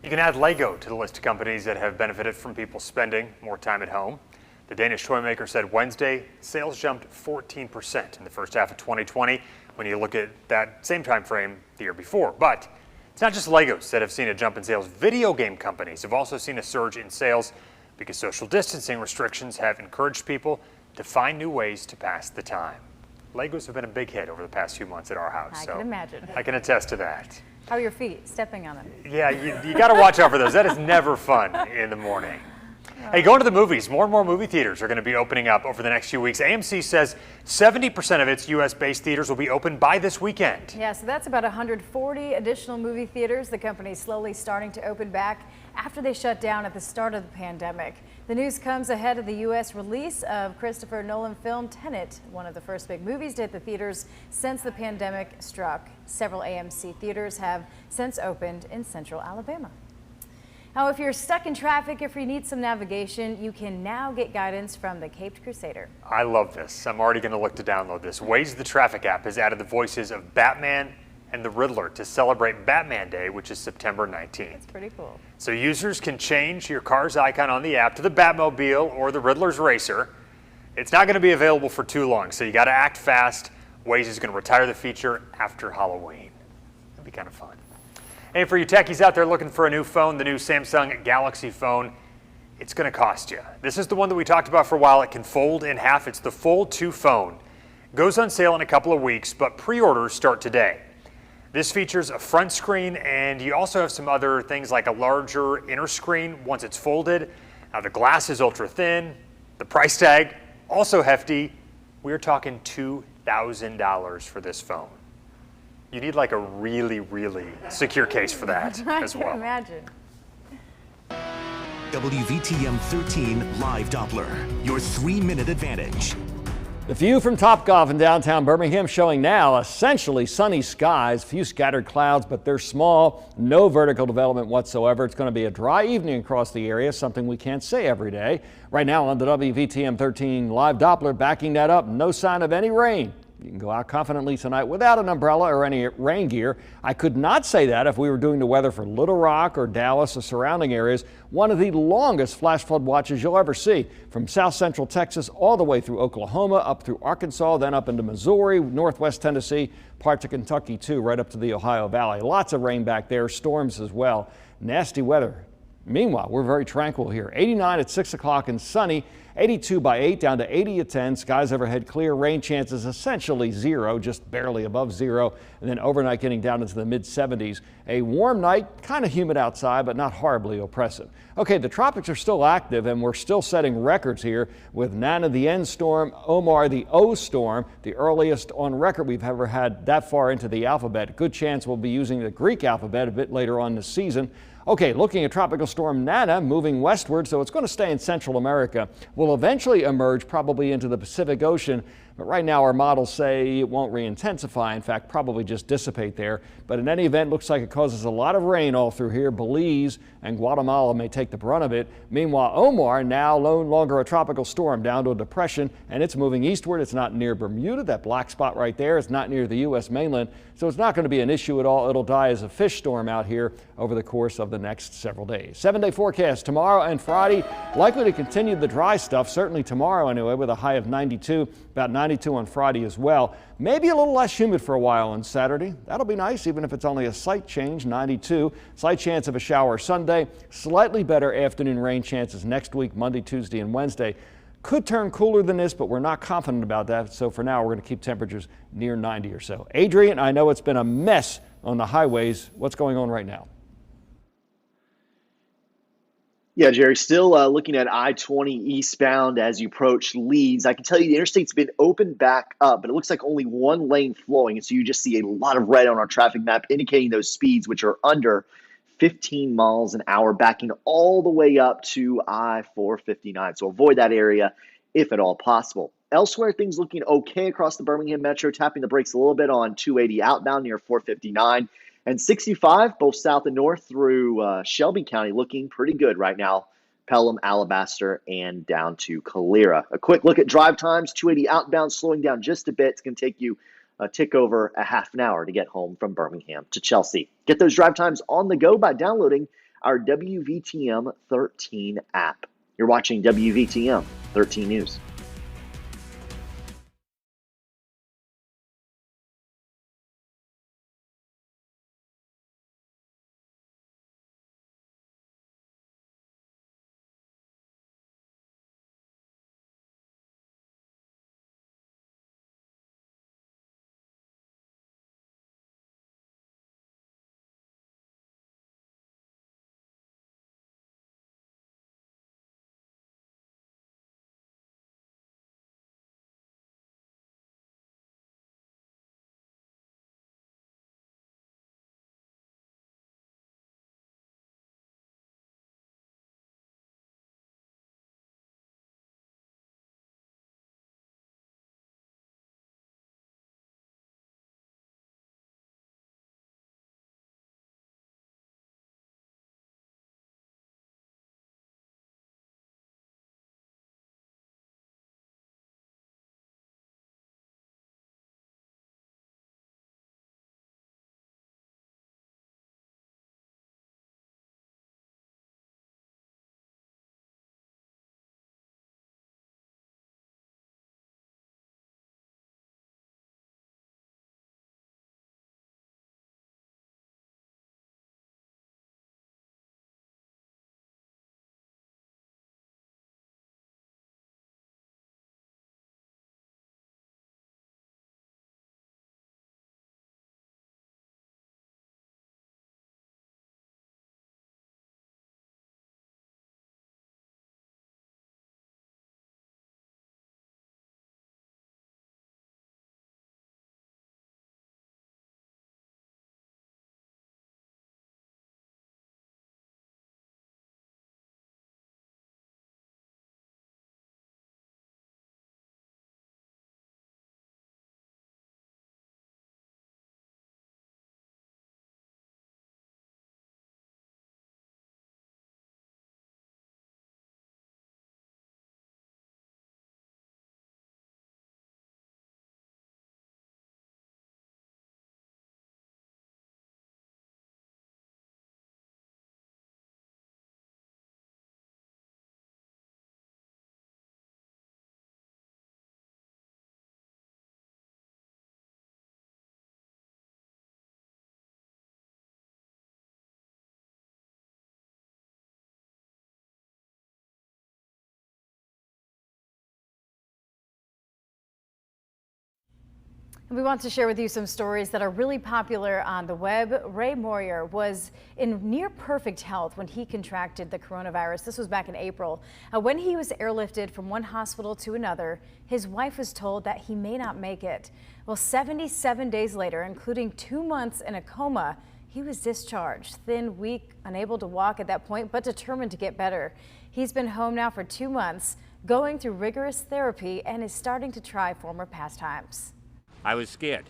You can add Lego to the list of companies that have benefited from people spending more time at home. The Danish toy maker said Wednesday sales jumped 14% in the first half of 2020 when you look at that same time frame the year before. But it's not just Legos that have seen a jump in sales. Video game companies have also seen a surge in sales because social distancing restrictions have encouraged people to find new ways to pass the time. Legos have been a big hit over the past few months at our house. I can imagine. I can attest to that. How are your feet stepping on them? Yeah, you got to watch out for those. That is never fun in the morning. Hey, going to the movies. More and more movie theaters are going to be opening up over the next few weeks. AMC says 70% of its U.S.-based theaters will be open by this weekend. Yeah, so that's about 140 additional movie theaters. The company's slowly starting to open back after they shut down at the start of the pandemic. The news comes ahead of the U.S. release of Christopher Nolan film Tenet, one of the first big movies to hit the theaters since the pandemic struck. Several AMC theaters have since opened in central Alabama. Now, if you're stuck in traffic, if you need some navigation, you can now get guidance from the Caped Crusader. I love this. I'm already going to look to download this. Waze the Traffic app has added the voices of Batman and the Riddler to celebrate Batman Day, which is September 19th. That's pretty cool. So users can change your car's icon on the app to the Batmobile or the Riddler's racer. It's not going to be available for too long, so you got to act fast. Waze is going to retire the feature after Halloween. That'd be kind of fun. And for you techies out there looking for a new phone, the new Samsung Galaxy phone, it's going to cost you. This is the one that we talked about for a while. It can fold in half. It's the Fold 2 phone. Goes on sale in a couple of weeks, but pre-orders start today. This features a front screen, and you also have some other things like a larger inner screen once it's folded. Now the glass is ultra thin. The price tag also hefty. We're talking $2,000 for this phone. You need like a really, really secure case for that as well. I can imagine. WVTM 13 Live Doppler, your 3-minute advantage. The view from Topgolf in downtown Birmingham showing now essentially sunny skies, few scattered clouds, but they're small, no vertical development whatsoever. It's going to be a dry evening across the area, something we can't say every day. Right now on the WVTM 13 Live Doppler, backing that up, no sign of any rain. You can go out confidently tonight without an umbrella or any rain gear. I could not say that if we were doing the weather for Little Rock or Dallas or surrounding areas. One of the longest flash flood watches you'll ever see, from south central Texas all the way through Oklahoma, up through Arkansas, then up into Missouri, northwest Tennessee, parts of Kentucky too, right up to the Ohio Valley. Lots of rain back there, storms as well. Nasty weather. Meanwhile, we're very tranquil here. 89 at 6 o'clock and sunny. 82 by 8 down to 80 at 10. Skies overhead clear. Rain chances essentially zero, just barely above zero. And then overnight getting down into the mid-70s. A warm night, kind of humid outside, but not horribly oppressive. Okay, the tropics are still active and we're still setting records here with Nana the N storm, Omar the O storm, the earliest on record we've ever had that far into the alphabet. Good chance we'll be using the Greek alphabet a bit later on this season. Okay, looking at Tropical Storm Nana moving westward, so it's going to stay in Central America. Will eventually emerge probably into the Pacific Ocean, but right now our models say it won't re-intensify. In fact, probably just dissipate there. But in any event, looks like it causes a lot of rain all through here. Belize and Guatemala may take the brunt of it. Meanwhile, Omar, now no longer a tropical storm, down to a depression, and it's moving eastward. It's not near Bermuda, that black spot right there. It's not near the U.S. mainland, so it's not going to be an issue at all. It'll die as a fish storm out here over the course of the next several days. 7-day forecast tomorrow and Friday, likely to continue the dry stuff, certainly tomorrow anyway, with a high of 92, about 92 on Friday as well. Maybe a little less humid for a while on Saturday. That'll be nice, even if it's only a slight change, 92. Slight chance of a shower Sunday. Slightly better afternoon rain chances next week, Monday, Tuesday, and Wednesday. Could turn cooler than this, but we're not confident about that. So for now, we're going to keep temperatures near 90 or so. Adrian, I know it's been a mess on the highways. What's going on right now? Yeah, Jerry, still looking at I-20 eastbound as you approach Leeds. I can tell you the interstate's been opened back up, but it looks like only one lane flowing. And so you just see a lot of red on our traffic map indicating those speeds, which are under 15 miles an hour, backing all the way up to I-459. So avoid that area if at all possible. Elsewhere, things looking okay across the Birmingham Metro, tapping the brakes a little bit on 280 outbound near 459. And 65, both south and north through Shelby County, looking pretty good right now. Pelham, Alabaster, and down to Calera. A quick look at drive times. 280 outbound slowing down just a bit. It's going to take you a tick over a half an hour to get home from Birmingham to Chelsea. Get those drive times on the go by downloading our WVTM 13 app. You're watching WVTM 13 News. We want to share with you some stories that are really popular on the web. Ray Moyer was in near perfect health when he contracted the coronavirus. This was back in April. When he was airlifted from one hospital to another, his wife was told that he may not make it. Well, 77 days later, including 2 months in a coma, he was discharged. Thin, weak, unable to walk at that point, but determined to get better. He's been home now for 2 months, going through rigorous therapy, and is starting to try former pastimes. I was scared,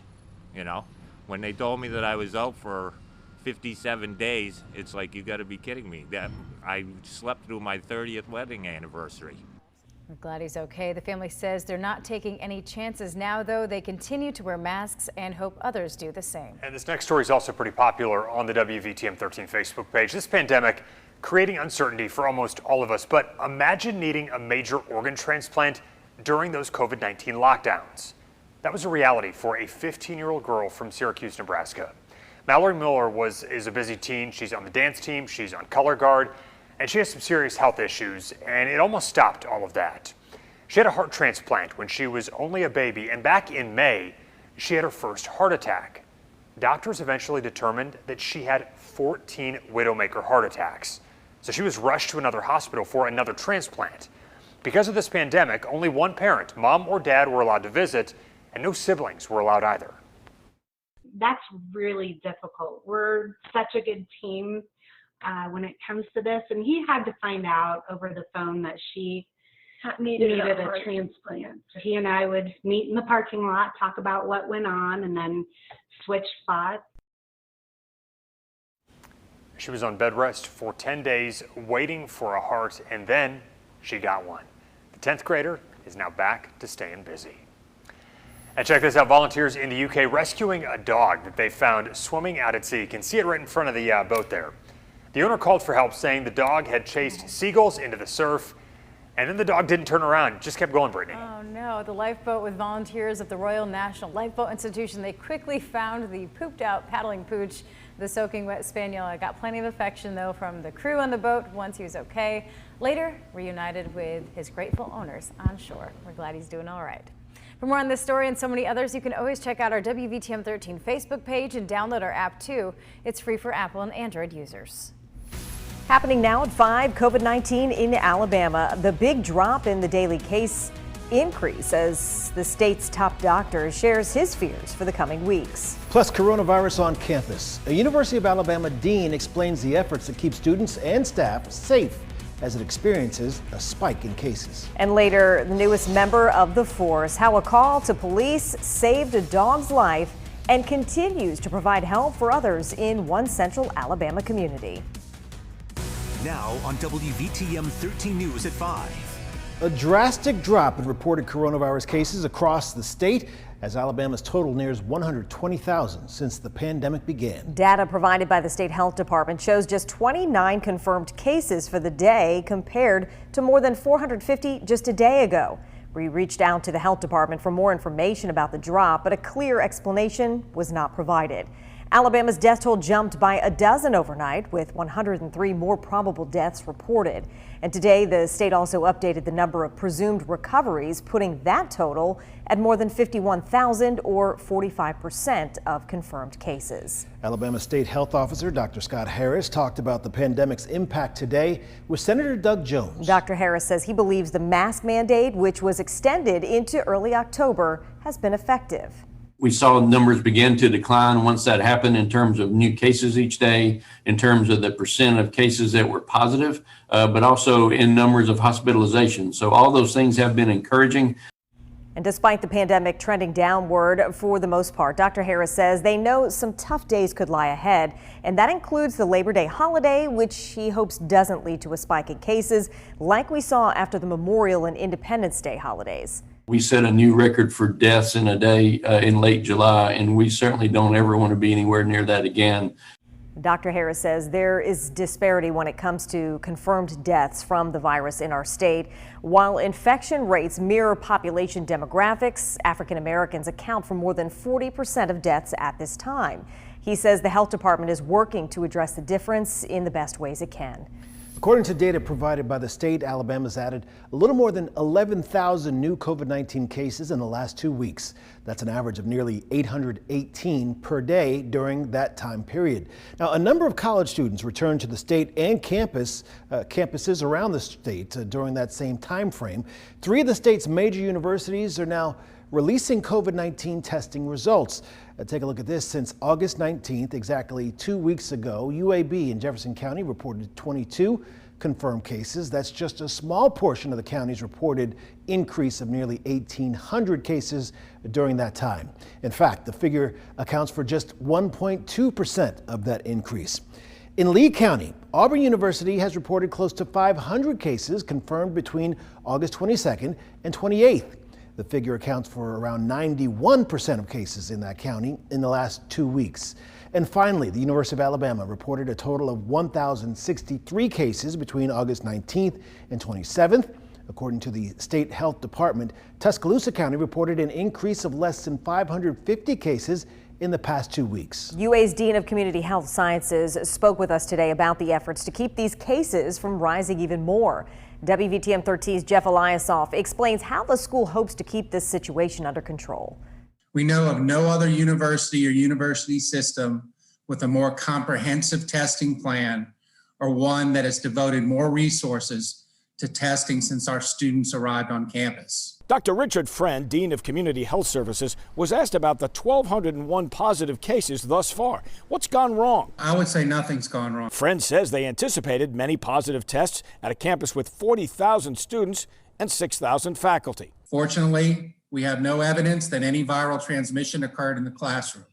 you know. When they told me that I was out for 57 days, it's like, you gotta be kidding me. That I slept through my 30th wedding anniversary. We're glad he's okay. The family says they're not taking any chances now, though. They continue to wear masks and hope others do the same. And this next story is also pretty popular on the WVTM 13 Facebook page. This pandemic creating uncertainty for almost all of us, but imagine needing a major organ transplant during those COVID-19 lockdowns. That was a reality for a 15-year-old girl from Syracuse, Nebraska. Mallory Miller is a busy teen. She's on the dance team, she's on color guard, and she has some serious health issues, and it almost stopped all of that. She had a heart transplant when she was only a baby, and back in May, she had her first heart attack. Doctors eventually determined that she had 14 widowmaker heart attacks, so she was rushed to another hospital for another transplant. Because of this pandemic, only one parent, mom or dad, were allowed to visit, and no siblings were allowed either. That's really difficult. We're such a good team when it comes to this, and he had to find out over the phone that she needed a transplant. He and I would meet in the parking lot, talk about what went on, and then switch spots. She was on bed rest for 10 days waiting for a heart, and then she got one. The 10th grader is now back to staying busy. And check this out, volunteers in the UK rescuing a dog that they found swimming out at sea. You can see it right in front of the boat there. The owner called for help, saying the dog had chased seagulls into the surf, and then the dog didn't turn around, just kept going, Brittany. Oh no, the lifeboat with volunteers of the Royal National Lifeboat Institution, they quickly found the pooped out paddling pooch. The soaking wet spaniel got plenty of affection though from the crew on the boat once he was okay. Later, reunited with his grateful owners on shore. We're glad he's doing all right. For more on this story and so many others, you can always check out our WVTM 13 Facebook page and download our app too. It's free for Apple and Android users. Happening now at 5, COVID-19 in Alabama. The big drop in the daily case increase as the state's top doctor shares his fears for the coming weeks. Plus, coronavirus on campus. A University of Alabama dean explains the efforts that keep students and staff safe as it experiences a spike in cases. And later, the newest member of the force, how a call to police saved a dog's life and continues to provide help for others in one central Alabama community. Now on WVTM 13 News at 5. A drastic drop in reported coronavirus cases across the state as Alabama's total nears 120,000 since the pandemic began. Data provided by the state health department shows just 29 confirmed cases for the day compared to more than 450 just a day ago. We reached out to the health department for more information about the drop, but a clear explanation was not provided. Alabama's death toll jumped by a dozen overnight, with 103 more probable deaths reported. And today, the state also updated the number of presumed recoveries, putting that total at more than 51,000, or 45% of confirmed cases. Alabama State Health Officer Dr. Scott Harris talked about the pandemic's impact today with Senator Doug Jones. Dr. Harris says he believes the mask mandate, which was extended into early October, has been effective. We saw numbers begin to decline once that happened in terms of new cases each day, in terms of the percent of cases that were positive, but also in numbers of hospitalizations. So all those things have been encouraging. And despite the pandemic trending downward for the most part, Dr. Harris says they know some tough days could lie ahead, and that includes the Labor Day holiday, which he hopes doesn't lead to a spike in cases like we saw after the Memorial and Independence Day holidays. We set a new record for deaths in a day in late July, and we certainly don't ever want to be anywhere near that again. Dr. Harris says there is disparity when it comes to confirmed deaths from the virus in our state. While infection rates mirror population demographics, African Americans account for more than 40% of deaths at this time. He says the health department is working to address the difference in the best ways it can. According to data provided by the state, Alabama's added a little more than 11,000 new COVID-19 cases in the last 2 weeks. That's an average of nearly 818 per day during that time period. Now, a number of college students returned to the state and campuses around the state during that same time frame. 3 of the state's major universities are now releasing COVID-19 testing results. Take a look at this. Since August 19th, exactly 2 weeks ago, UAB in Jefferson County reported 22 confirmed cases. That's just a small portion of the county's reported increase of nearly 1,800 cases during that time. In fact, the figure accounts for just 1.2% of that increase. In Lee County, Auburn University has reported close to 500 cases confirmed between August 22nd and 28th. The figure accounts for around 91% of cases in that county in the last 2 weeks. And finally, the University of Alabama reported a total of 1,063 cases between August 19th and 27th. According to the State Health Department, Tuscaloosa County reported an increase of less than 550 cases in the past 2 weeks. UA's Dean of Community Health Sciences spoke with us today about the efforts to keep these cases from rising even more. WVTM 13's Jeff Eliasoff explains how the school hopes to keep this situation under control. We know of no other university or university system with a more comprehensive testing plan or one that has devoted more resources to testing since our students arrived on campus. Dr. Richard Friend, Dean of Community Health Services, was asked about the 1,201 positive cases thus far. What's gone wrong? I would say nothing's gone wrong. Friend says they anticipated many positive tests at a campus with 40,000 students and 6,000 faculty. Fortunately, we have no evidence that any viral transmission occurred in the classroom.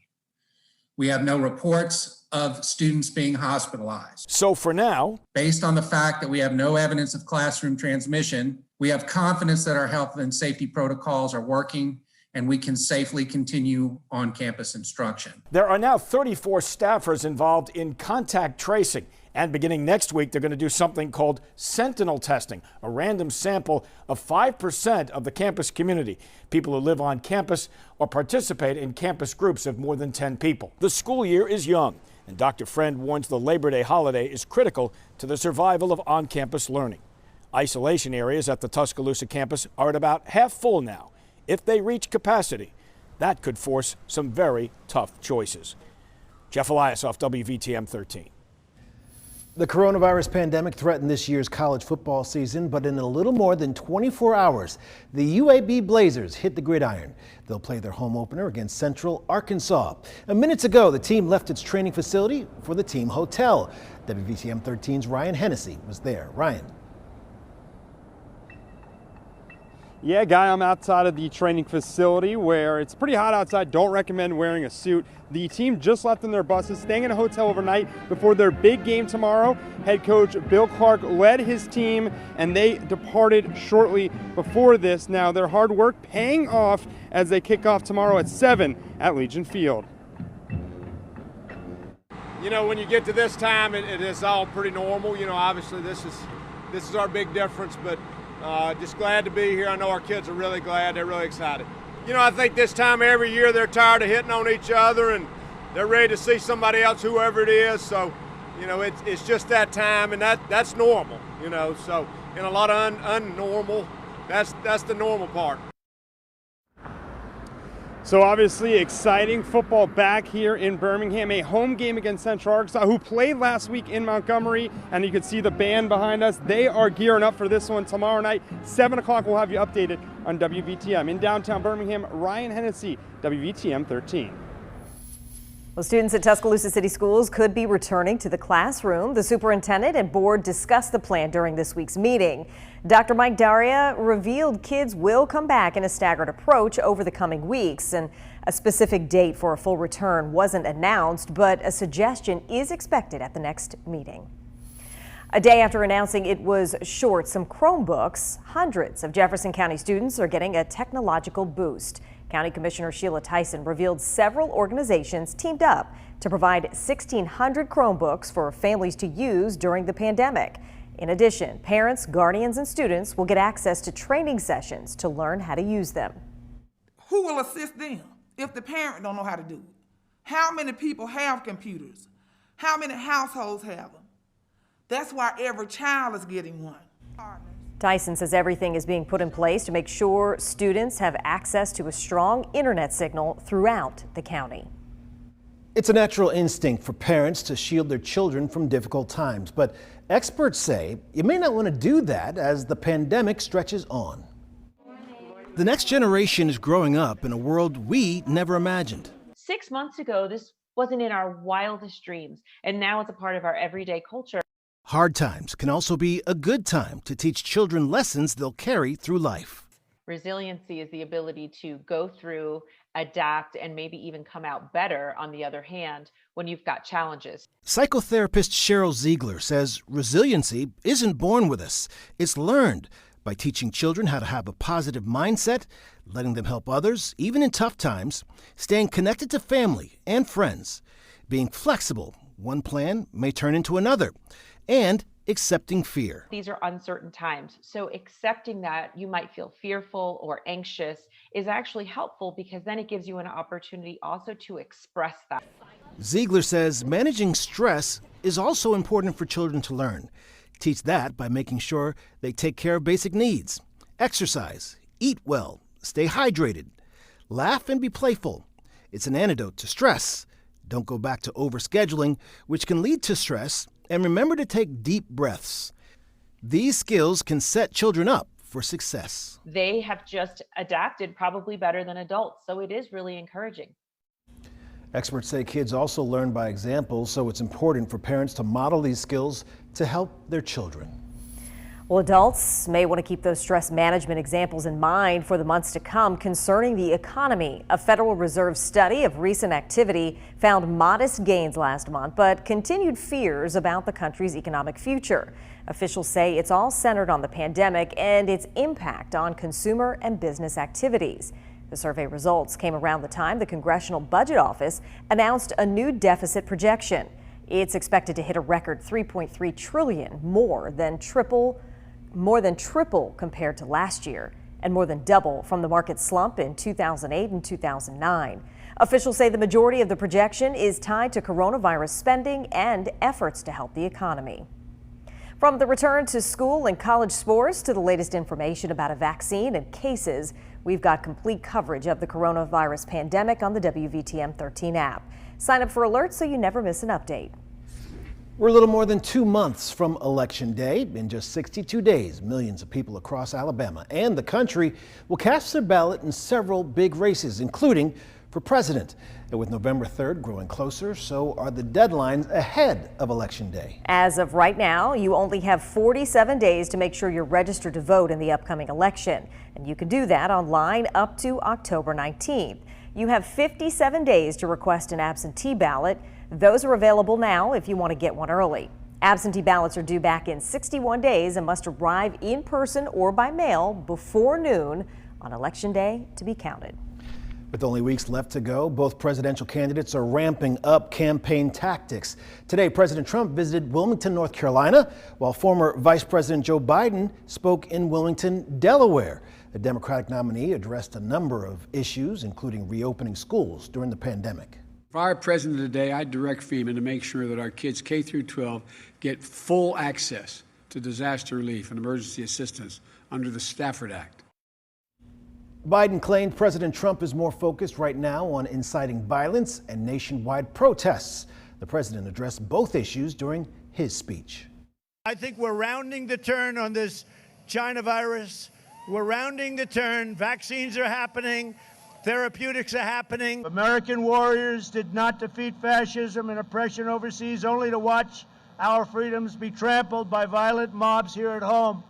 We have no reports of students being hospitalized. So for now, based on the fact that we have no evidence of classroom transmission, we have confidence that our health and safety protocols are working and we can safely continue on-campus instruction. There are now 34 staffers involved in contact tracing. And beginning next week, they're going to do something called sentinel testing, a random sample of 5% of the campus community, people who live on campus or participate in campus groups of more than 10 people. The school year is young, and Dr. Friend warns the Labor Day holiday is critical to the survival of on-campus learning. Isolation areas at the Tuscaloosa campus are at about half full now. If they reach capacity, that could force some very tough choices. Jeff Eliasoff, WVTM 13. The coronavirus pandemic threatened this year's college football season, but in a little more than 24 hours, the UAB Blazers hit the gridiron. They'll play their home opener against Central Arkansas. Minutes ago, the team left its training facility for the team hotel. WVTM 13's Ryan Hennessy was there. Ryan. Yeah, Guy, I'm outside of the training facility where it's pretty hot outside. Don't recommend wearing a suit. The team just left in their buses, staying in a hotel overnight before their big game tomorrow. Head coach Bill Clark led his team, and they departed shortly before this. Now, their hard work paying off as they kick off tomorrow at 7 at Legion Field. You know, when you get to this time, it is all pretty normal. You know, obviously this is our big difference, but just glad to be here. I know our kids are really glad. They're really excited. You know, I think this time every year they're tired of hitting on each other and they're ready to see somebody else, whoever it is. So, you know, it's just that time, and that's normal, you know. So, in a lot of unnormal, that's the normal part. So obviously exciting football back here in Birmingham, a home game against Central Arkansas, who played last week in Montgomery, and you can see the band behind us. They are gearing up for this one tomorrow night. 7 o'clock, we'll have you updated on WVTM. In downtown Birmingham, Ryan Hennessy, WVTM 13. Well, students at Tuscaloosa City Schools could be returning to the classroom. The superintendent and board discussed the plan during this week's meeting. Dr. Mike Daria revealed kids will come back in a staggered approach over the coming weeks, and a specific date for a full return wasn't announced, but a suggestion is expected at the next meeting. A day after announcing it was short some Chromebooks, hundreds of Jefferson County students are getting a technological boost. County Commissioner Sheila Tyson revealed several organizations teamed up to provide 1,600 Chromebooks for families to use during the pandemic. In addition, parents, guardians, and students will get access to training sessions to learn how to use them. Who will assist them if the parent don't know how to do it? How many people have computers? How many households have them? That's why every child is getting one. Tyson says everything is being put in place to make sure students have access to a strong internet signal throughout the county. It's a natural instinct for parents to shield their children from difficult times, but experts say you may not want to do that as the pandemic stretches on. The next generation is growing up in a world we never imagined. 6 months ago, this wasn't in our wildest dreams, and now it's a part of our everyday culture. Hard times can also be a good time to teach children lessons they'll carry through life. Resiliency is the ability to go through, adapt, and maybe even come out better on the other hand when you've got challenges. Psychotherapist Cheryl Ziegler says resiliency isn't born with us. It's learned by teaching children how to have a positive mindset, letting them help others, even in tough times, staying connected to family and friends, being flexible. One plan may turn into another, and accepting fear. These are uncertain times, so accepting that you might feel fearful or anxious is actually helpful because then it gives you an opportunity also to express that. Ziegler says managing stress is also important for children to learn. Teach that by making sure they take care of basic needs, exercise, eat well, stay hydrated, laugh and be playful. It's an antidote to stress. Don't go back to overscheduling, which can lead to stress, and remember to take deep breaths. These skills can set children up for success. They have just adapted probably better than adults, so it is really encouraging. Experts say kids also learn by example, so it's important for parents to model these skills to help their children. Well, adults may want to keep those stress management examples in mind for the months to come concerning the economy. A Federal Reserve study of recent activity found modest gains last month, but continued fears about the country's economic future. Officials say it's all centered on the pandemic and its impact on consumer and business activities. The survey results came around the time the Congressional Budget Office announced a new deficit projection. It's expected to hit a record $3.3 trillion, more than triple compared to last year, and more than double from the market slump in 2008 and 2009. Officials say the majority of the projection is tied to coronavirus spending and efforts to help the economy. From the return to school and college sports to the latest information about a vaccine and cases, we've got complete coverage of the coronavirus pandemic on the WVTM 13 app. Sign up for alerts so you never miss an update. We're a little more than 2 months from Election Day. In just 62 days, millions of people across Alabama and the country will cast their ballot in several big races, including for president. And with November 3rd growing closer, so are the deadlines ahead of Election Day. As of right now, you only have 47 days to make sure you're registered to vote in the upcoming election. And you can do that online up to October 19th. You have 57 days to request an absentee ballot. Those are available now if you want to get one early. Absentee ballots are due back in 61 days and must arrive in person or by mail before noon on Election Day to be counted. With only weeks left to go, both presidential candidates are ramping up campaign tactics. Today, President Trump visited Wilmington, North Carolina, while former Vice President Joe Biden spoke in Wilmington, Delaware. The Democratic nominee addressed a number of issues, including reopening schools during the pandemic. If I were president today, I'd direct FEMA to make sure that our kids K through 12 get full access to disaster relief and emergency assistance under the Stafford Act. Biden claimed President Trump is more focused right now on inciting violence and nationwide protests. The president addressed both issues during his speech. I think we're rounding the turn on this China virus. We're rounding the turn. Vaccines are happening. Therapeutics are happening. American warriors did not defeat fascism and oppression overseas, only to watch our freedoms be trampled by violent mobs here at home.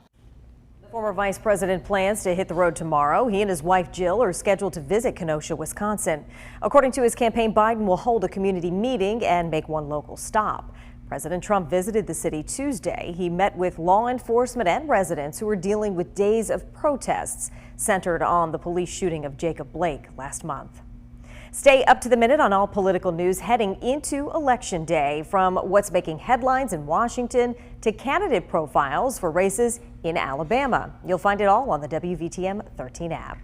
The former vice president plans to hit the road tomorrow. He and his wife Jill are scheduled to visit Kenosha, Wisconsin. According to his campaign, Biden will hold a community meeting and make one local stop. President Trump visited the city Tuesday. He met with law enforcement and residents who are dealing with days of protests centered on the police shooting of Jacob Blake last month. Stay up to the minute on all political news heading into Election Day, from what's making headlines in Washington to candidate profiles for races in Alabama. You'll find it all on the WVTM 13 app.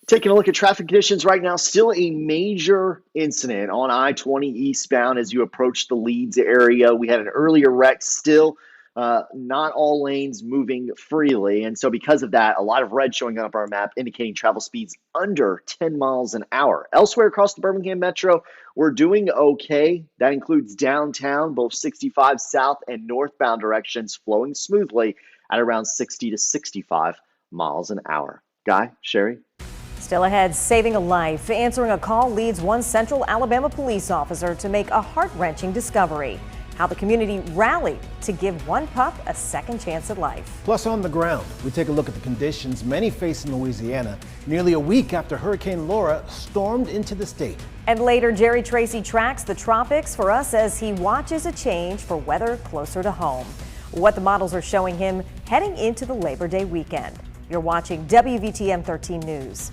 Taking a look at traffic conditions right now, still a major incident on I-20 eastbound as you approach the Leeds area. We had an earlier wreck, still not all lanes moving freely. And so because of that, a lot of red showing up on our map indicating travel speeds under 10 miles an hour. Elsewhere across the Birmingham Metro, we're doing okay. That includes downtown, both 65 south and northbound directions flowing smoothly at around 60 to 65 miles an hour. Guy, Sherry? Still ahead, saving a life. Answering a call leads one Central Alabama police officer to make a heart-wrenching discovery. How the community rallied to give one pup a second chance at life. Plus, on the ground, we take a look at the conditions many face in Louisiana nearly a week after Hurricane Laura stormed into the state. And later, Jerry Tracy tracks the tropics for us as he watches a change for weather closer to home. What the models are showing him heading into the Labor Day weekend. You're watching WVTM 13 News.